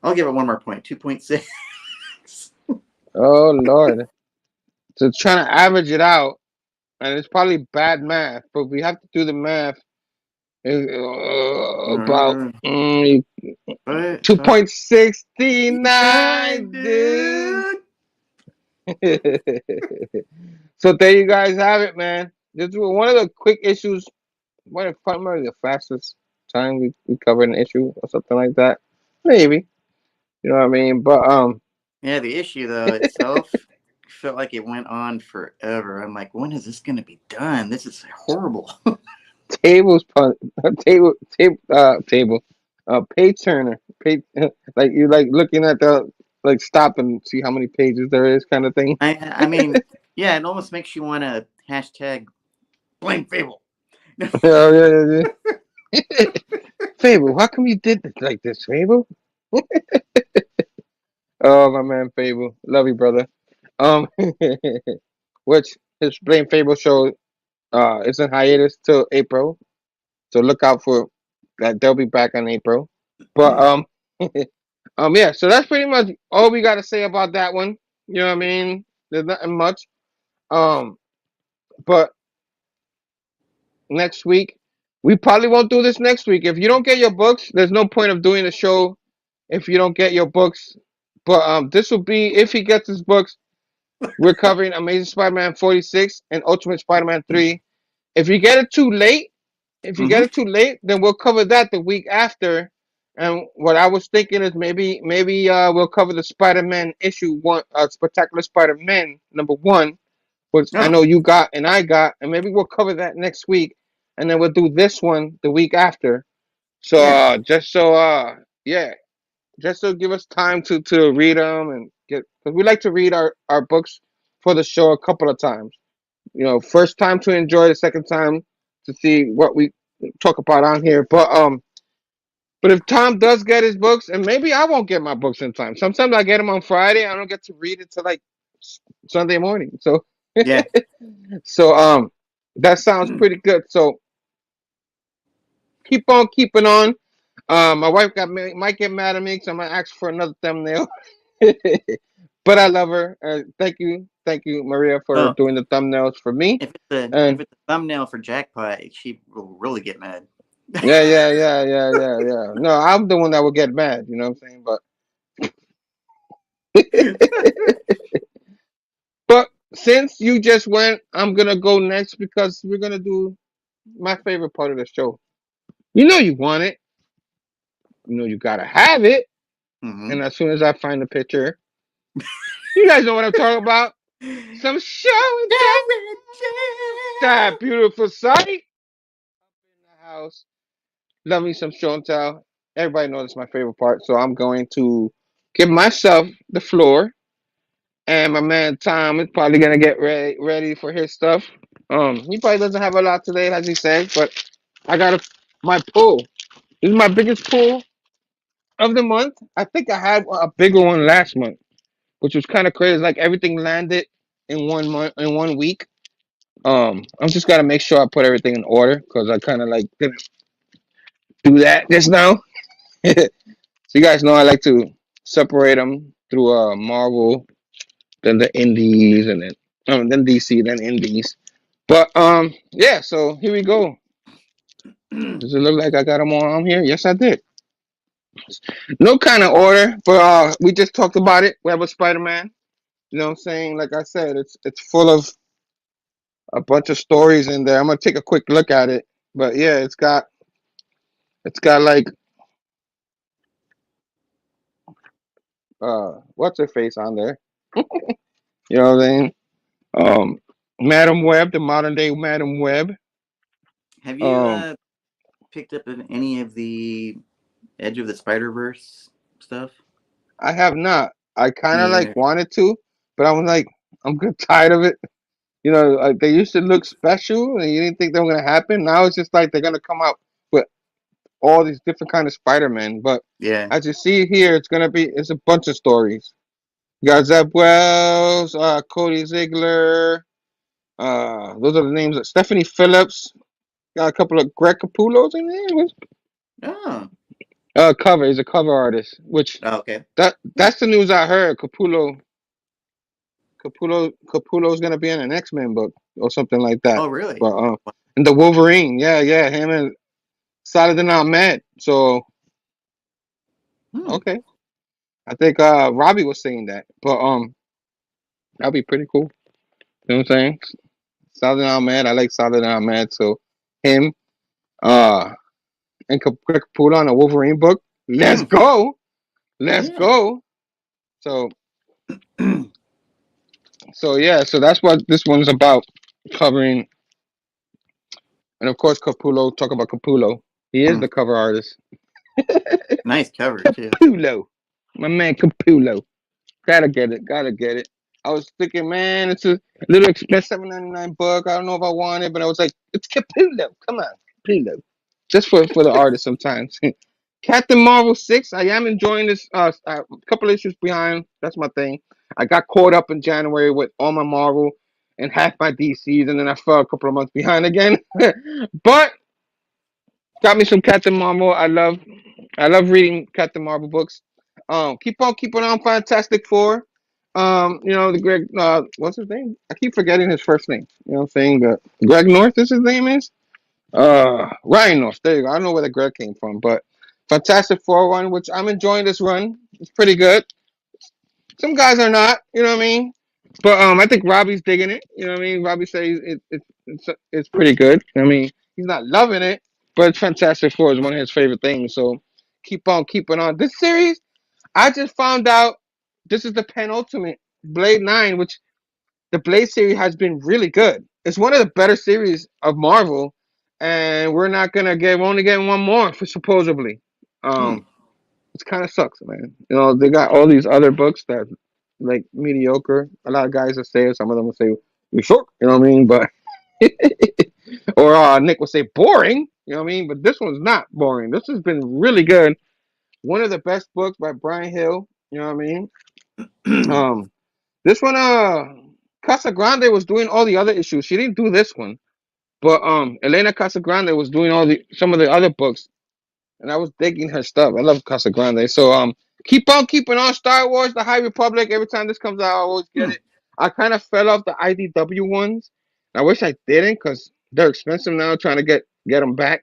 I'll give it one more point, 2.6. Oh Lord! So trying to average it out, and it's probably bad math, but we have to do the math. About What? 2.69, dude. Dude. So there you guys have it, man. This was one of the quick issues, one of probably the fastest time we covered an issue or something like that. Maybe. You know what I mean? But Yeah, the issue though itself felt like it went on forever. I'm like, when is this gonna be done? This is horrible. tables pun table page turner page like you like looking at the like stop and see how many pages there is kind of thing. I mean, yeah, it almost makes you want to hashtag blame Phable. Yeah, yeah, yeah. Fable, how come you did this like this, Fable? Oh, my man, Fable, love you, brother. Um, which his Blame Fable show is in hiatus till April, so look out for that. They'll be back in April, but yeah. So that's pretty much all we got to say about that one. You know what I mean? There's nothing much. Um, but next week we probably won't do this next week. If you don't get your books, there's no point of doing the show if you don't get your books. But this will be if he gets his books. We're covering Amazing Spider-Man 46 and Ultimate Spider-Man 3. If you get it too late, then we'll cover that the week after. And what I was thinking is maybe we'll cover the Spider-Man issue one, Spectacular Spider-Man #1, which I Oh, know you got and I got, and maybe we'll cover that next week, and then we'll do this one the week after. So yeah. yeah, just to give us time to read them and get, because we like to read our books for the show a couple of times. You know, first time to enjoy, the second time to see what we talk about on here. But if Tom does get his books, and maybe I won't get my books in time. Sometimes I get them on Friday. I don't get to read it till like Sunday morning. So Yeah. that sounds pretty good. So keep on keeping on. My wife might get mad at me because I'm gonna ask for another thumbnail. But I love her. Thank you, Maria, for Oh, doing the thumbnails for me. if And it's a thumbnail for Jackpot, she will really get mad. yeah. No, I'm the one that will get mad. You know what I'm saying? But since you just went, I'm gonna go next because we're gonna do my favorite part of the show. You know you want it. You know you gotta have it. Hmm. And as soon as I find the picture, you guys know what I'm talking about. Some show and tell. That beautiful sight in the house. Love me some show and tell. Everybody knows it's my favorite part, so I'm going to give myself the floor. And my man Tom is probably gonna get ready for his stuff. He probably doesn't have a lot today, as he said, but I got my pull. This is my biggest pull of the month. I think I had a bigger one last month, which was kind of crazy. Like everything landed in 1 month, in 1 week. I'm just gotta make sure I put everything in order because I kind of like didn't do that just now. So you guys know I like to separate them through Marvel, then the Indies, and then DC, then Indies. But yeah. So here we go. Does it look like I got them all on here? Yes, I did. No kind of order, but we just talked about it. We have a Spider-Man. You know what I'm saying? Like I said, it's full of a bunch of stories in there. I'm gonna take a quick look at it. But yeah, it's got like what's her face on there. You know what I mean? Um, Madam Web, the modern day Madam Web. Have you Um, picked up any of the Edge of the Spider Verse stuff? I have not. I kind of Me like either. wanted to, but I was like, I'm good tired of it. You know, like they used to look special, and you didn't think they were gonna happen. Now it's just like they're gonna come out with all these different kind of Spider-Man. But Yeah. as you see here, it's a bunch of stories. You got Zeb Wells, Cody Ziegler. Those are the names of Stephanie Phillips. Got a couple of Greg Capullos in there. Oh. Cover. He's a cover artist. Which Oh, okay. that's the news I heard. Capullo's gonna be in an X-Men book or something like that. Oh, really? But and the Wolverine, yeah, him and Saladin Ahmed. So Hmm. okay, I think Robbie was saying that, but that'd be pretty cool. You know what I'm saying? Saladin Ahmed. I like Saladin Ahmed. So him, uh, and Greg Capullo on a Wolverine book. Let's Hmm. go. Let's Yeah. go. So so yeah. So that's what this one's about, covering. And of course, Capullo. Talk about Capullo. He is Hmm. the cover artist. Nice cover too. Capullo, my man Capullo. Gotta get it. Gotta get it. I was thinking, man, it's a little expensive, $7.99 book. I don't know if I want it, but I was like, it's Capullo. Come on, Capullo. Just for the artist sometimes. Captain Marvel 6. I am enjoying this. A couple issues behind. That's my thing. I got caught up in January with all my Marvel and half my DCs, and then I fell a couple of months behind again. But got me some Captain Marvel. I love reading Captain Marvel books. Keep on keeping on Fantastic Four. The Greg, what's his name? I keep forgetting his first name. You know what I'm saying? Greg North is his name is? Ryan North. There you go. I don't know where the Greg came from, but Fantastic Four one, which I'm enjoying this run. It's pretty good. Some guys are not, you know what I mean? But I think Robbie's digging it. You know what I mean? Robbie says it's pretty good. I mean, he's not loving it, but Fantastic Four is one of his favorite things. So keep on keeping on. This series, I just found out this is the penultimate Blade 9, which the Blade series has been really good. It's one of the better series of Marvel, and we're only getting one more for supposedly. Hmm. Um, it kind of sucks, man. They got all these other books that like mediocre. A lot of guys will say it. Some of them will say you suck. You know what I mean? But or Nick will say boring. You know what I mean? But this one's not boring. This has been really good. One of the best books by Brian Hill. You know what I mean? Um, this one, Casagrande was doing all the other issues. She didn't do this one, but Elena Casagrande was doing some of the other books, and I was digging her stuff. I love Casagrande. So keep on keeping on. Star Wars: The High Republic. Every time this comes out, I always get Hmm. it. I kind of fell off the IDW ones. I wish I didn't because they're expensive now. Trying to get them back.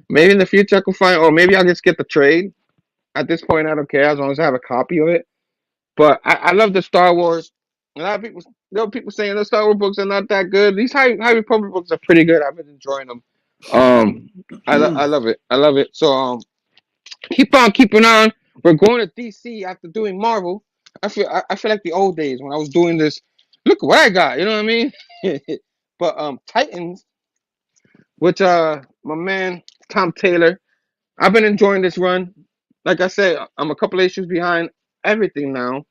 Maybe in the future I can find, or maybe I'll just get the trade. At this point, I don't care as long as I have a copy of it. But I love the Star Wars. A lot of people, people saying the Star Wars books are not that good. These High Republic books are pretty good. I've been enjoying them. I love it. I love it. So keep on keeping on. We're going to DC after doing Marvel. I feel like the old days when I was doing this. Look what I got. You know what I mean? But Titans, which my man Tom Taylor. I've been enjoying this run. Like I said, I'm a couple issues behind everything now.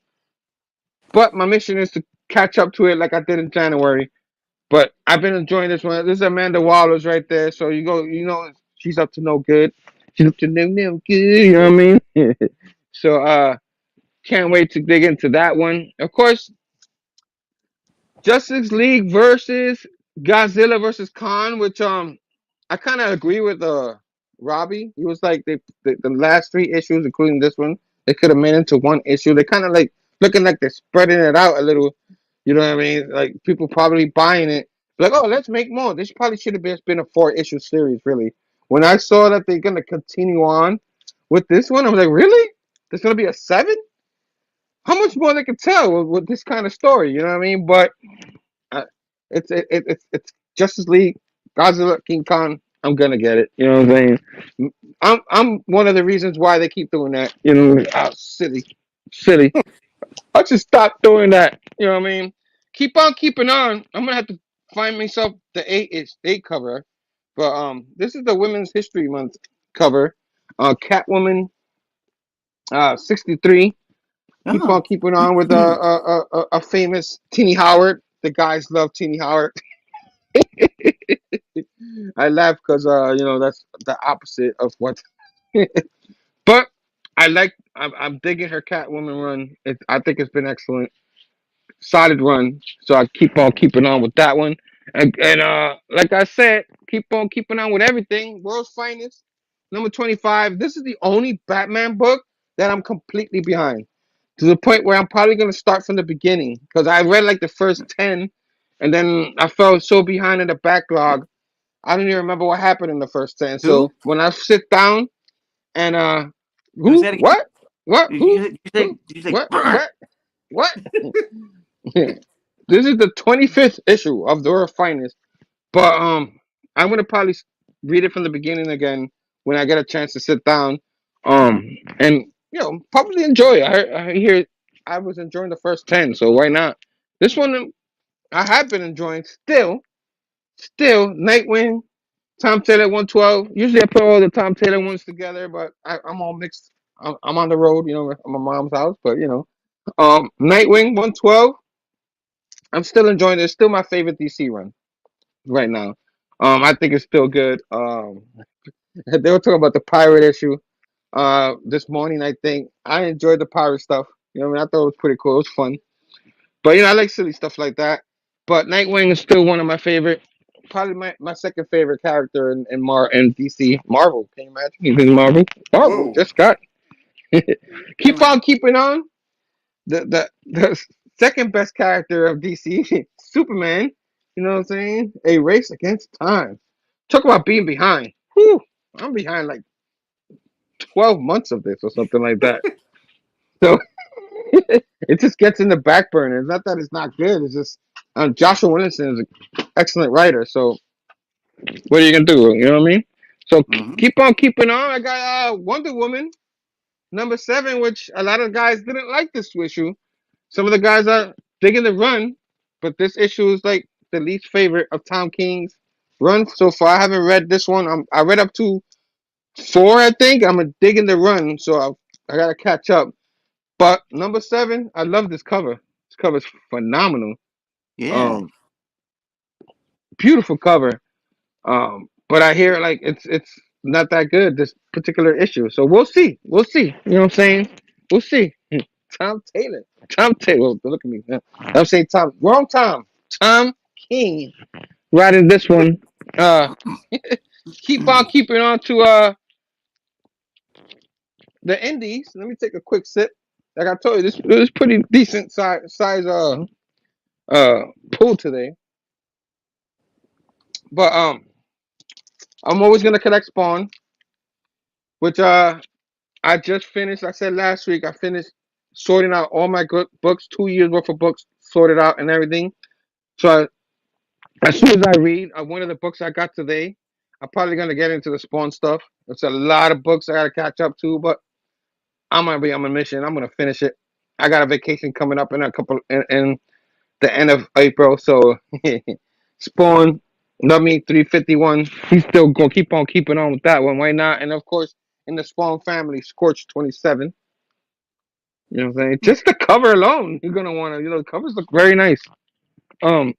But my mission is to catch up to it like I did in January. But I've been enjoying this one. This is Amanda Waller's right there. So she's up to no good. She's up to no good. You know what I mean? So can't wait to dig into that one. Of course, Justice League versus Godzilla versus Khan, which I kind of agree with Robbie. He was like the last three issues, including this one, they could have made into one issue. They kind of like looking like they're spreading it out a little. You know what I mean? Like people probably buying it. Like, oh, let's make more. This probably should have been a 4 issue series, really. When I saw that they're gonna continue on with this one, I was like, really? There's gonna be a 7? How much more they can tell with this kind of story? You know what I mean? But uh, it's Justice League, Godzilla, King Kong. I'm gonna get it. You know what I'm saying? I'm one of the reasons why they keep doing that. You know, silly, silly. I just stop doing that. You know what I mean? Keep on keeping on. I'm gonna have to find myself the eight cover, but this is the Women's History Month cover. Catwoman, 63. Keep Oh. on keeping on with a famous Teeny Howard. The guys love Teeny Howard. I laugh because that's the opposite of what. But I'm digging her Catwoman run. I think it's been excellent, solid run. So I keep on keeping on with that one, and like I said, keep on keeping on with everything. World's Finest, number 25. This is the only Batman book that I'm completely behind, to the point where I'm probably gonna start from the beginning because I read like the first 10, and then I fell so behind in the backlog. I don't even remember what happened in the first 10. Who? So when I sit down and Who's who, that again? what, who, who, Did you say? what? This is the 25th issue of the World Finest. But I'm gonna probably read it from the beginning again when I get a chance to sit down. And probably enjoy it. I hear I was enjoying the first 10, so why not? This one I have been enjoying still. Nightwing, Tom Taylor 112. Usually I put all the Tom Taylor ones together, but I'm all mixed. I'm on the road, at my mom's house, but Nightwing 112. I'm still enjoying it. It's still my favorite DC run right now. I think it's still good. They were talking about the pirate issue this morning. I think I enjoyed the pirate stuff. I thought it was pretty cool. It was fun. But I like silly stuff like that. But Nightwing is still one of my favorite. Probably my second favorite character in DC Marvel. Can you imagine? He's in Marvel. Marvel Whoa. just got. Wait a Keep minute. on keeping on. The second best character of DC, Superman. You know what I'm saying? A race against time. Talk about being behind. Whew, I'm behind like 12 months of this or something like that. So it just gets in the back burner. It's not that it's not good. It's just Joshua Williamson is an excellent writer. So what are you gonna do? You know what I mean? So Mm-hmm. keep on keeping on. I got Wonder Woman #7, which a lot of guys didn't like this issue. Some of the guys are digging the run, but this issue is like the least favorite of Tom King's run so far. I haven't read this one. I read up to 4, I think. I'm digging the run, so I gotta catch up. But #7, I love this cover. This cover is phenomenal. Yeah. Um, Beautiful cover. But I hear like it's not that good this particular issue. So we'll see. We'll see. You know what I'm saying? We'll see. Tom Taylor. Tom Taylor. Well, look at me. I'm saying Tom. Wrong Tom. Tom King. Writing this one. Uh, keep on keeping on to the indies. Let me take a quick sip. Like I told you, this was pretty decent size uh pool today. But I'm always gonna collect Spawn, which I just finished. I said last week I finished sorting out all my good books, 2 years worth of books sorted out and everything. So as soon as I read one of the books I got today, I'm probably gonna get into the Spawn stuff. It's a lot of books I gotta catch up to, but I'm gonna be on a mission. I'm gonna finish it. I got a vacation coming up in the end of April, so Spawn, love me 351. He's still gonna keep on keeping on with that one. Why not? And of course, in the Spawn family, Scorch 27. You know what I'm saying? Just the cover alone, you're gonna wanna. The covers look very nice. Um,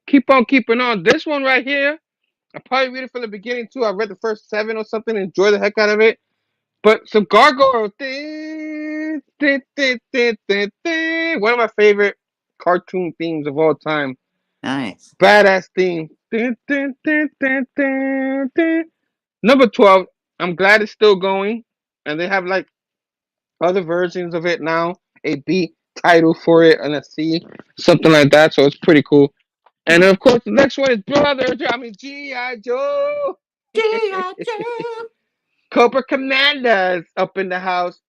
keep on keeping on. This one right here, I probably read it from the beginning too. I read the first 7 or something, enjoy the heck out of it. But some gargoyle, one of my favorite cartoon themes of all time. Nice. Badass theme. #12. I'm glad it's still going, and they have like other versions of it now. A B title for it and a C, something like that. So it's pretty cool. And of course, the next one is Brother. I mean, G.I. Joe. G.I. Joe. Cobra Commander is up in the house.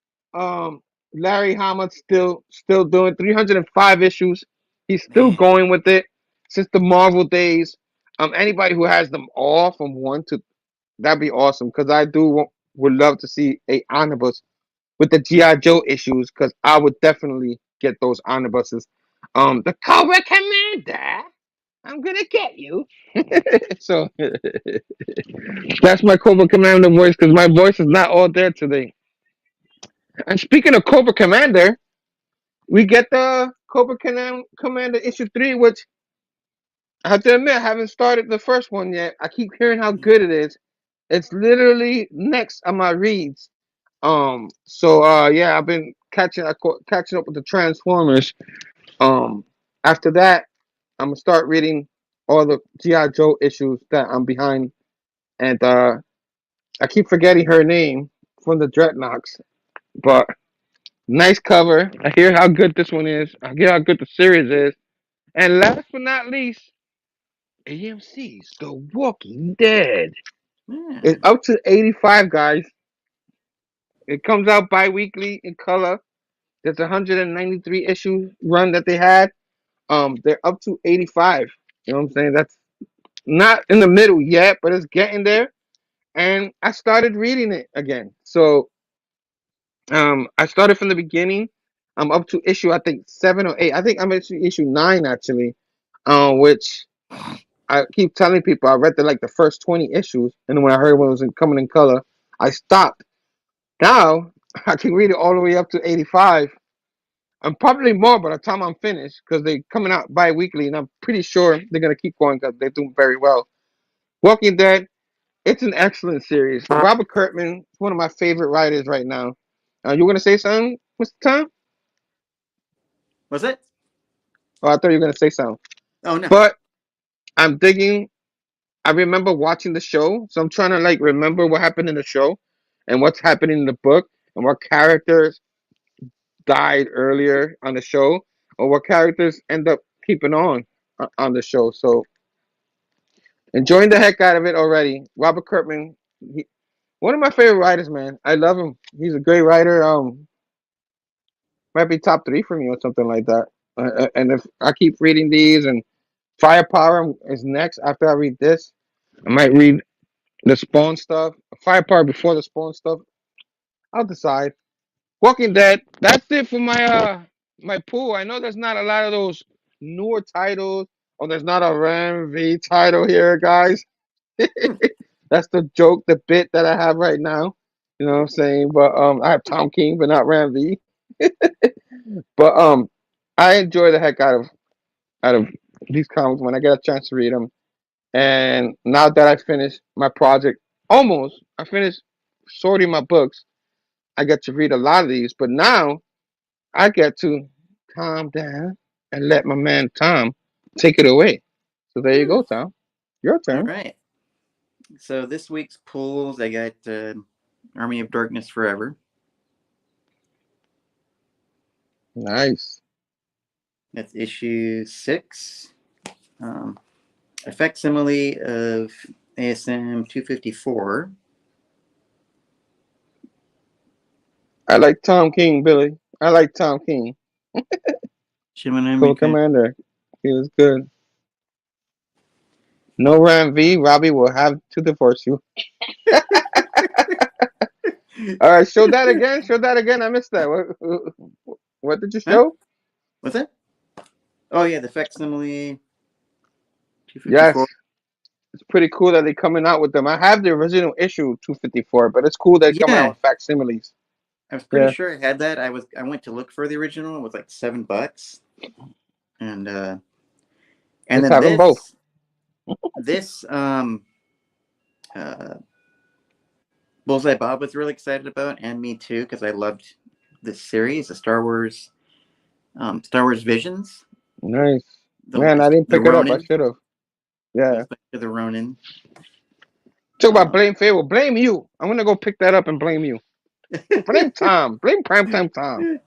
Larry Hama still doing 305 issues. He's still Man. going with it since the Marvel days. Anybody who has them all from 1 to that'd be awesome because would love to see a omnibus with the GI Joe issues because I would definitely get those omnibuses. The Cobra Commander, I'm gonna get you. So that's my Cobra Commander voice because my voice is not all there today. And speaking of Cobra Commander, we get the Commander issue 3, which I have to admit I haven't started the first one yet. I keep hearing how good it is. It's literally next on my reads. So yeah, I've been catching up with the Transformers. Um, After that, I'm gonna start reading all the GI Joe issues that I'm behind, and I keep forgetting her name from the Dreadnoks, but nice cover. I hear how good this one is. I hear how good the series is, and last but not least, AMC's The Walking Dead. Yeah. It's up to 85, guys. It comes out bi-weekly in color. There's a 193 issue run that they had. They're up to 85. You know what I'm saying? That's not in the middle yet, but it's getting there. And I started reading it again. So I started from the beginning. I'm up to issue, I think 7 or 8. I think I'm at issue 9 actually. Which I keep telling people I read the first 20 issues, and then when I heard when it was coming in color, I stopped. Now I can read it all the way up to 85, and probably more by the time I'm finished because they're coming out bi-weekly, and I'm pretty sure they're gonna keep going because they're doing very well. Walking Dead, it's an excellent series. Robert Kirkman is one of my favorite writers right now. You want to say something, Mr. Tom? Was it? Oh, I thought you were gonna say something. Oh no. But I'm digging. I remember watching the show, so I'm trying to remember what happened in the show, and what's happening in the book, and what characters died earlier on the show, or what characters end up keeping on the show. So enjoying the heck out of it already. Robert Kirkman, one of my favorite writers, man. I love him. He's a great writer. Might be top 3 for me or something like that. And if I keep reading these, and Firepower is next after I read this, I might read the Spawn stuff. Firepower before the Spawn stuff. I'll decide. Walking Dead. That's it for my pool. I know there's not a lot of those newer titles, or there's not a Ram V title here, guys. That's the joke, the bit that I have right now. You know what I'm saying? But I have Tom King, but not Ram V. But I enjoy the heck out of these comics when I get a chance to read them. And now that I finished my project, I finished sorting my books. I get to read a lot of these, but now I get to calm down and let my man Tom take it away. So there you go, Tom. Your All turn. right. So this week's pulls, I got Army of Darkness Forever. Nice. That's issue 6. A facsimile of ASM 254. I like Tom King, Billy. I like Tom King. Cool Commander. He was good. No Ram V. Robbie will have to divorce you. All right, show that again. Show that again. I missed that. What did you show? Huh? What's that? Oh yeah, the facsimile 254. Yes. It's pretty cool that they're coming out with them. I have the original issue 254, but it's cool they're coming out with facsimiles. I was pretty sure I had that. I went to look for the original. It was like $7, and then have them both. This Bullseye Bob was really excited about, and me too, because I loved this series, the Star Wars Visions. Nice. Man, I didn't pick it up. I should have. Yeah. To the Ronin. Talk about blame Phable. Blame you. I'm gonna go pick that up and blame you. Blame Tom. Blame Primetime Tom.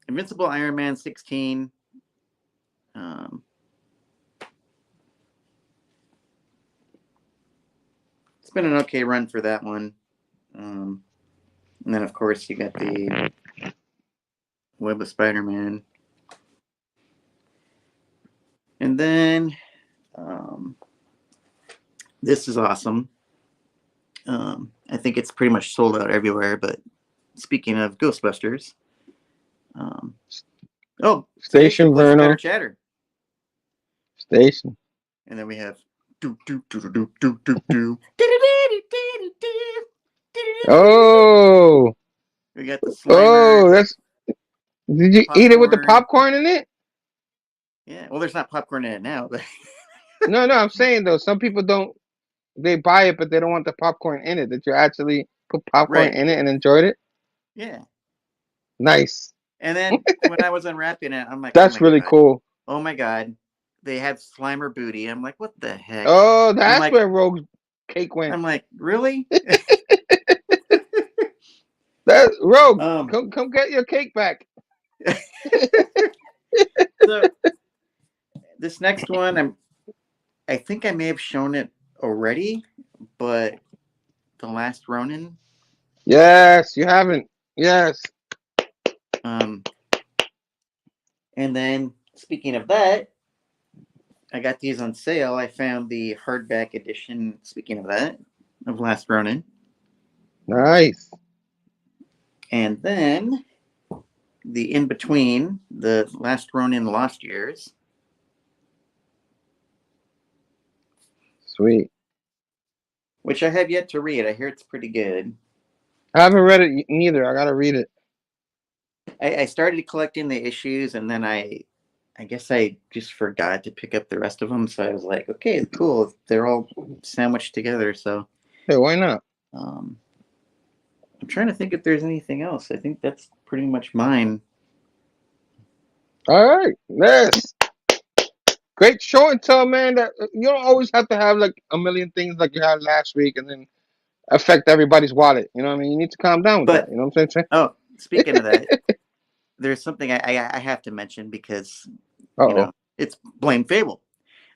Invincible Iron Man 16. It's been an okay run for that one. And then, of course, you got the Web of Spider-Man. And then this is awesome. I think it's pretty much sold out everywhere, but speaking of Ghostbusters, Station Verno. Chatter. Station. And then we have Oh. We got the Slimer. Oh, that's. Did you eat it with the popcorn in it? Yeah. Well, there's not popcorn in it now, but. No, I'm saying though, some people don't. They buy it, but they don't want the popcorn in it. Did you actually put popcorn in it and enjoyed it? Yeah. Nice. And then when I was unwrapping it, I'm like, that's really cool. Oh my God. They had Slimer booty. I'm like, what the heck? Oh, that's where Rogue's cake went. I'm like, really? That's Rogue. Come get your cake back. So This next one, I think I may have shown it already, but The Last Ronin. Yes, you haven't. Yes. And then speaking of that, I got these on sale. I found the hardback edition. Speaking of that, of Last Ronin, Nice. and then the in between, the Last Ronin Lost Years. Sweet. Which I have yet to read. I hear it's pretty good. I haven't read it neither. I gotta read it. I started collecting the issues, and then I guess I just forgot to pick up the rest of them. So I was like, okay, cool. They're all sandwiched together. So Hey, why not? I'm trying to think if there's anything else. I think that's pretty much mine. All right. Yes. Great show and tell, man. That you don't always have to have like a million things like you had last week and then affect everybody's wallet. You know what I mean? You need to calm down with that. But You know what I'm saying? oh, speaking of that, there's something I have to mention because Uh-oh. it's blame Phable.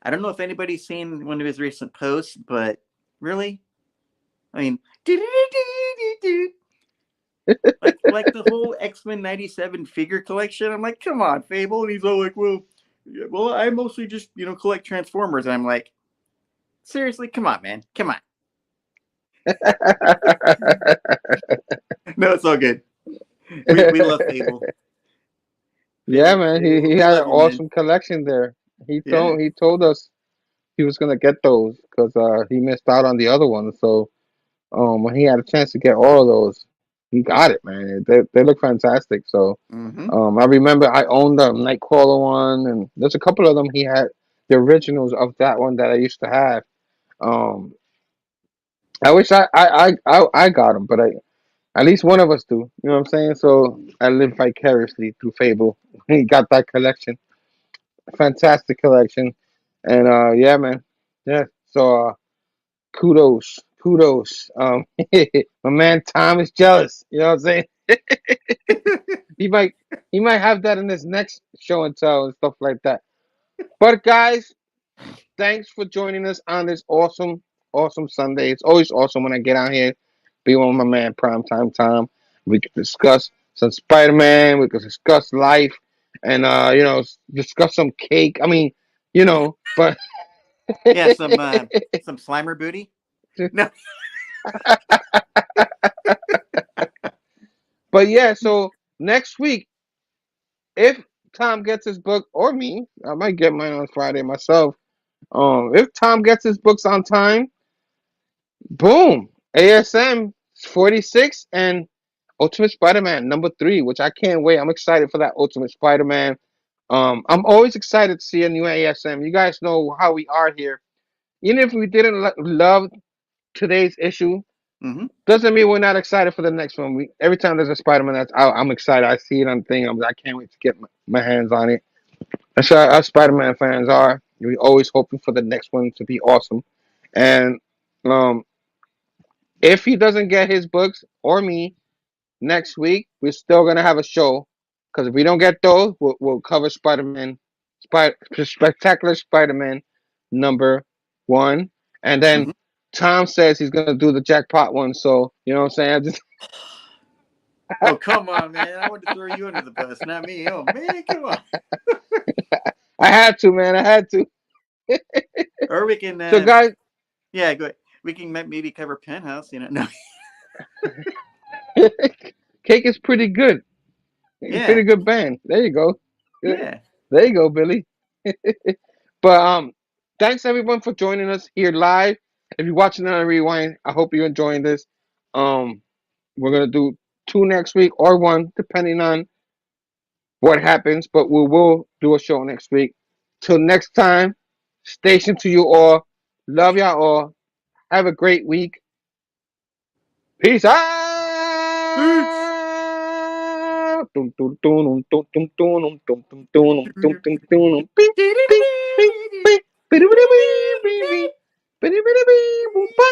I don't know if anybody's seen one of his recent posts, but really, I mean, like the whole X-Men '97 figure collection. I'm like, come on, Phable, and he's all like, well, I mostly just collect Transformers. And I'm like, seriously, come on, man, come on. No, it's all good. We love Phable. Yeah, man. He We had an love you, man. awesome collection there. He Yeah. told us he was gonna get those because he missed out on the other ones. So when he had a chance to get all of those, he got it, man. They look fantastic. So Mm-hmm. I remember I owned the Nightcrawler one, and there's a couple of them. He had the originals of that one that I used to have. Um, I wish I got them, but at least one of us do. You know what I'm saying? So I live vicariously through Phable. He got that collection, fantastic collection, and yeah, man, yeah. So kudos. My man Tom is jealous. You know what I'm saying? He might he might have that in his next show and tell and stuff like that. But guys, thanks for joining us on this awesome Sunday. It's always awesome when I get out here, be with my man Primetime Tom. We can discuss some Spider-Man. We can discuss life, and discuss some cake. I mean, but Yeah, some Slimer booty. No. but yeah. So next week, if Tom gets his book or me, I might get mine on Friday myself. If Tom gets his books on time, boom, ASM 46 and Ultimate Spider-Man #3, which I can't wait. I'm excited for that Ultimate Spider-Man. I'm always excited to see a new ASM. You guys know how we are here. Even if we didn't love today's issue, Mm-hmm. doesn't mean we're not excited for the next one. Every time there's a Spider-Man that's out, I'm excited. I see it on the thing. I can't wait to get my hands on it. That's how us Spider-Man fans are. We always hoping for the next one to be awesome. And if he doesn't get his books or me next week, we're still gonna have a show. Because if we don't get those, we'll cover Spectacular Spider-Man #1, and then Mm-hmm. Tom says he's gonna do the jackpot one. So you know what I'm saying? Oh, come on, man. I want to throw you under the bus, not me. Oh, man, come on. I had to, man. I had to. Or we can, So guys, yeah, go ahead. We can maybe cover Penthouse, No. Cake is pretty good. Yeah. Pretty good band. There you go. Yeah. There you go, Billy. But thanks everyone for joining us here live. If you're watching on a rewind, I hope you're enjoying this. We're gonna do 2 next week or 1, depending on what happens. But we will do a show next week. Till next time, station to you all. Love y'all all. Have a great week. Peace Peace. out. Dum, dum, dum, dum, dum, dum, dum, dum, dum, dum, dum, dum. Beep, beep, beep, beep. Bidi-bidi-bidi-bidi. Bidi-bidi-bidi, boom, ba.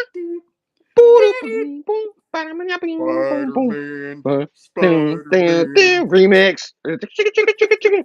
Boo-doo, boom, boom. Ba-da-ba-da-bing, boom, boom. Spider-Man. Dun, dun, Spider-Man. dun. Remix. Chicka, chicka, chicka, chicka.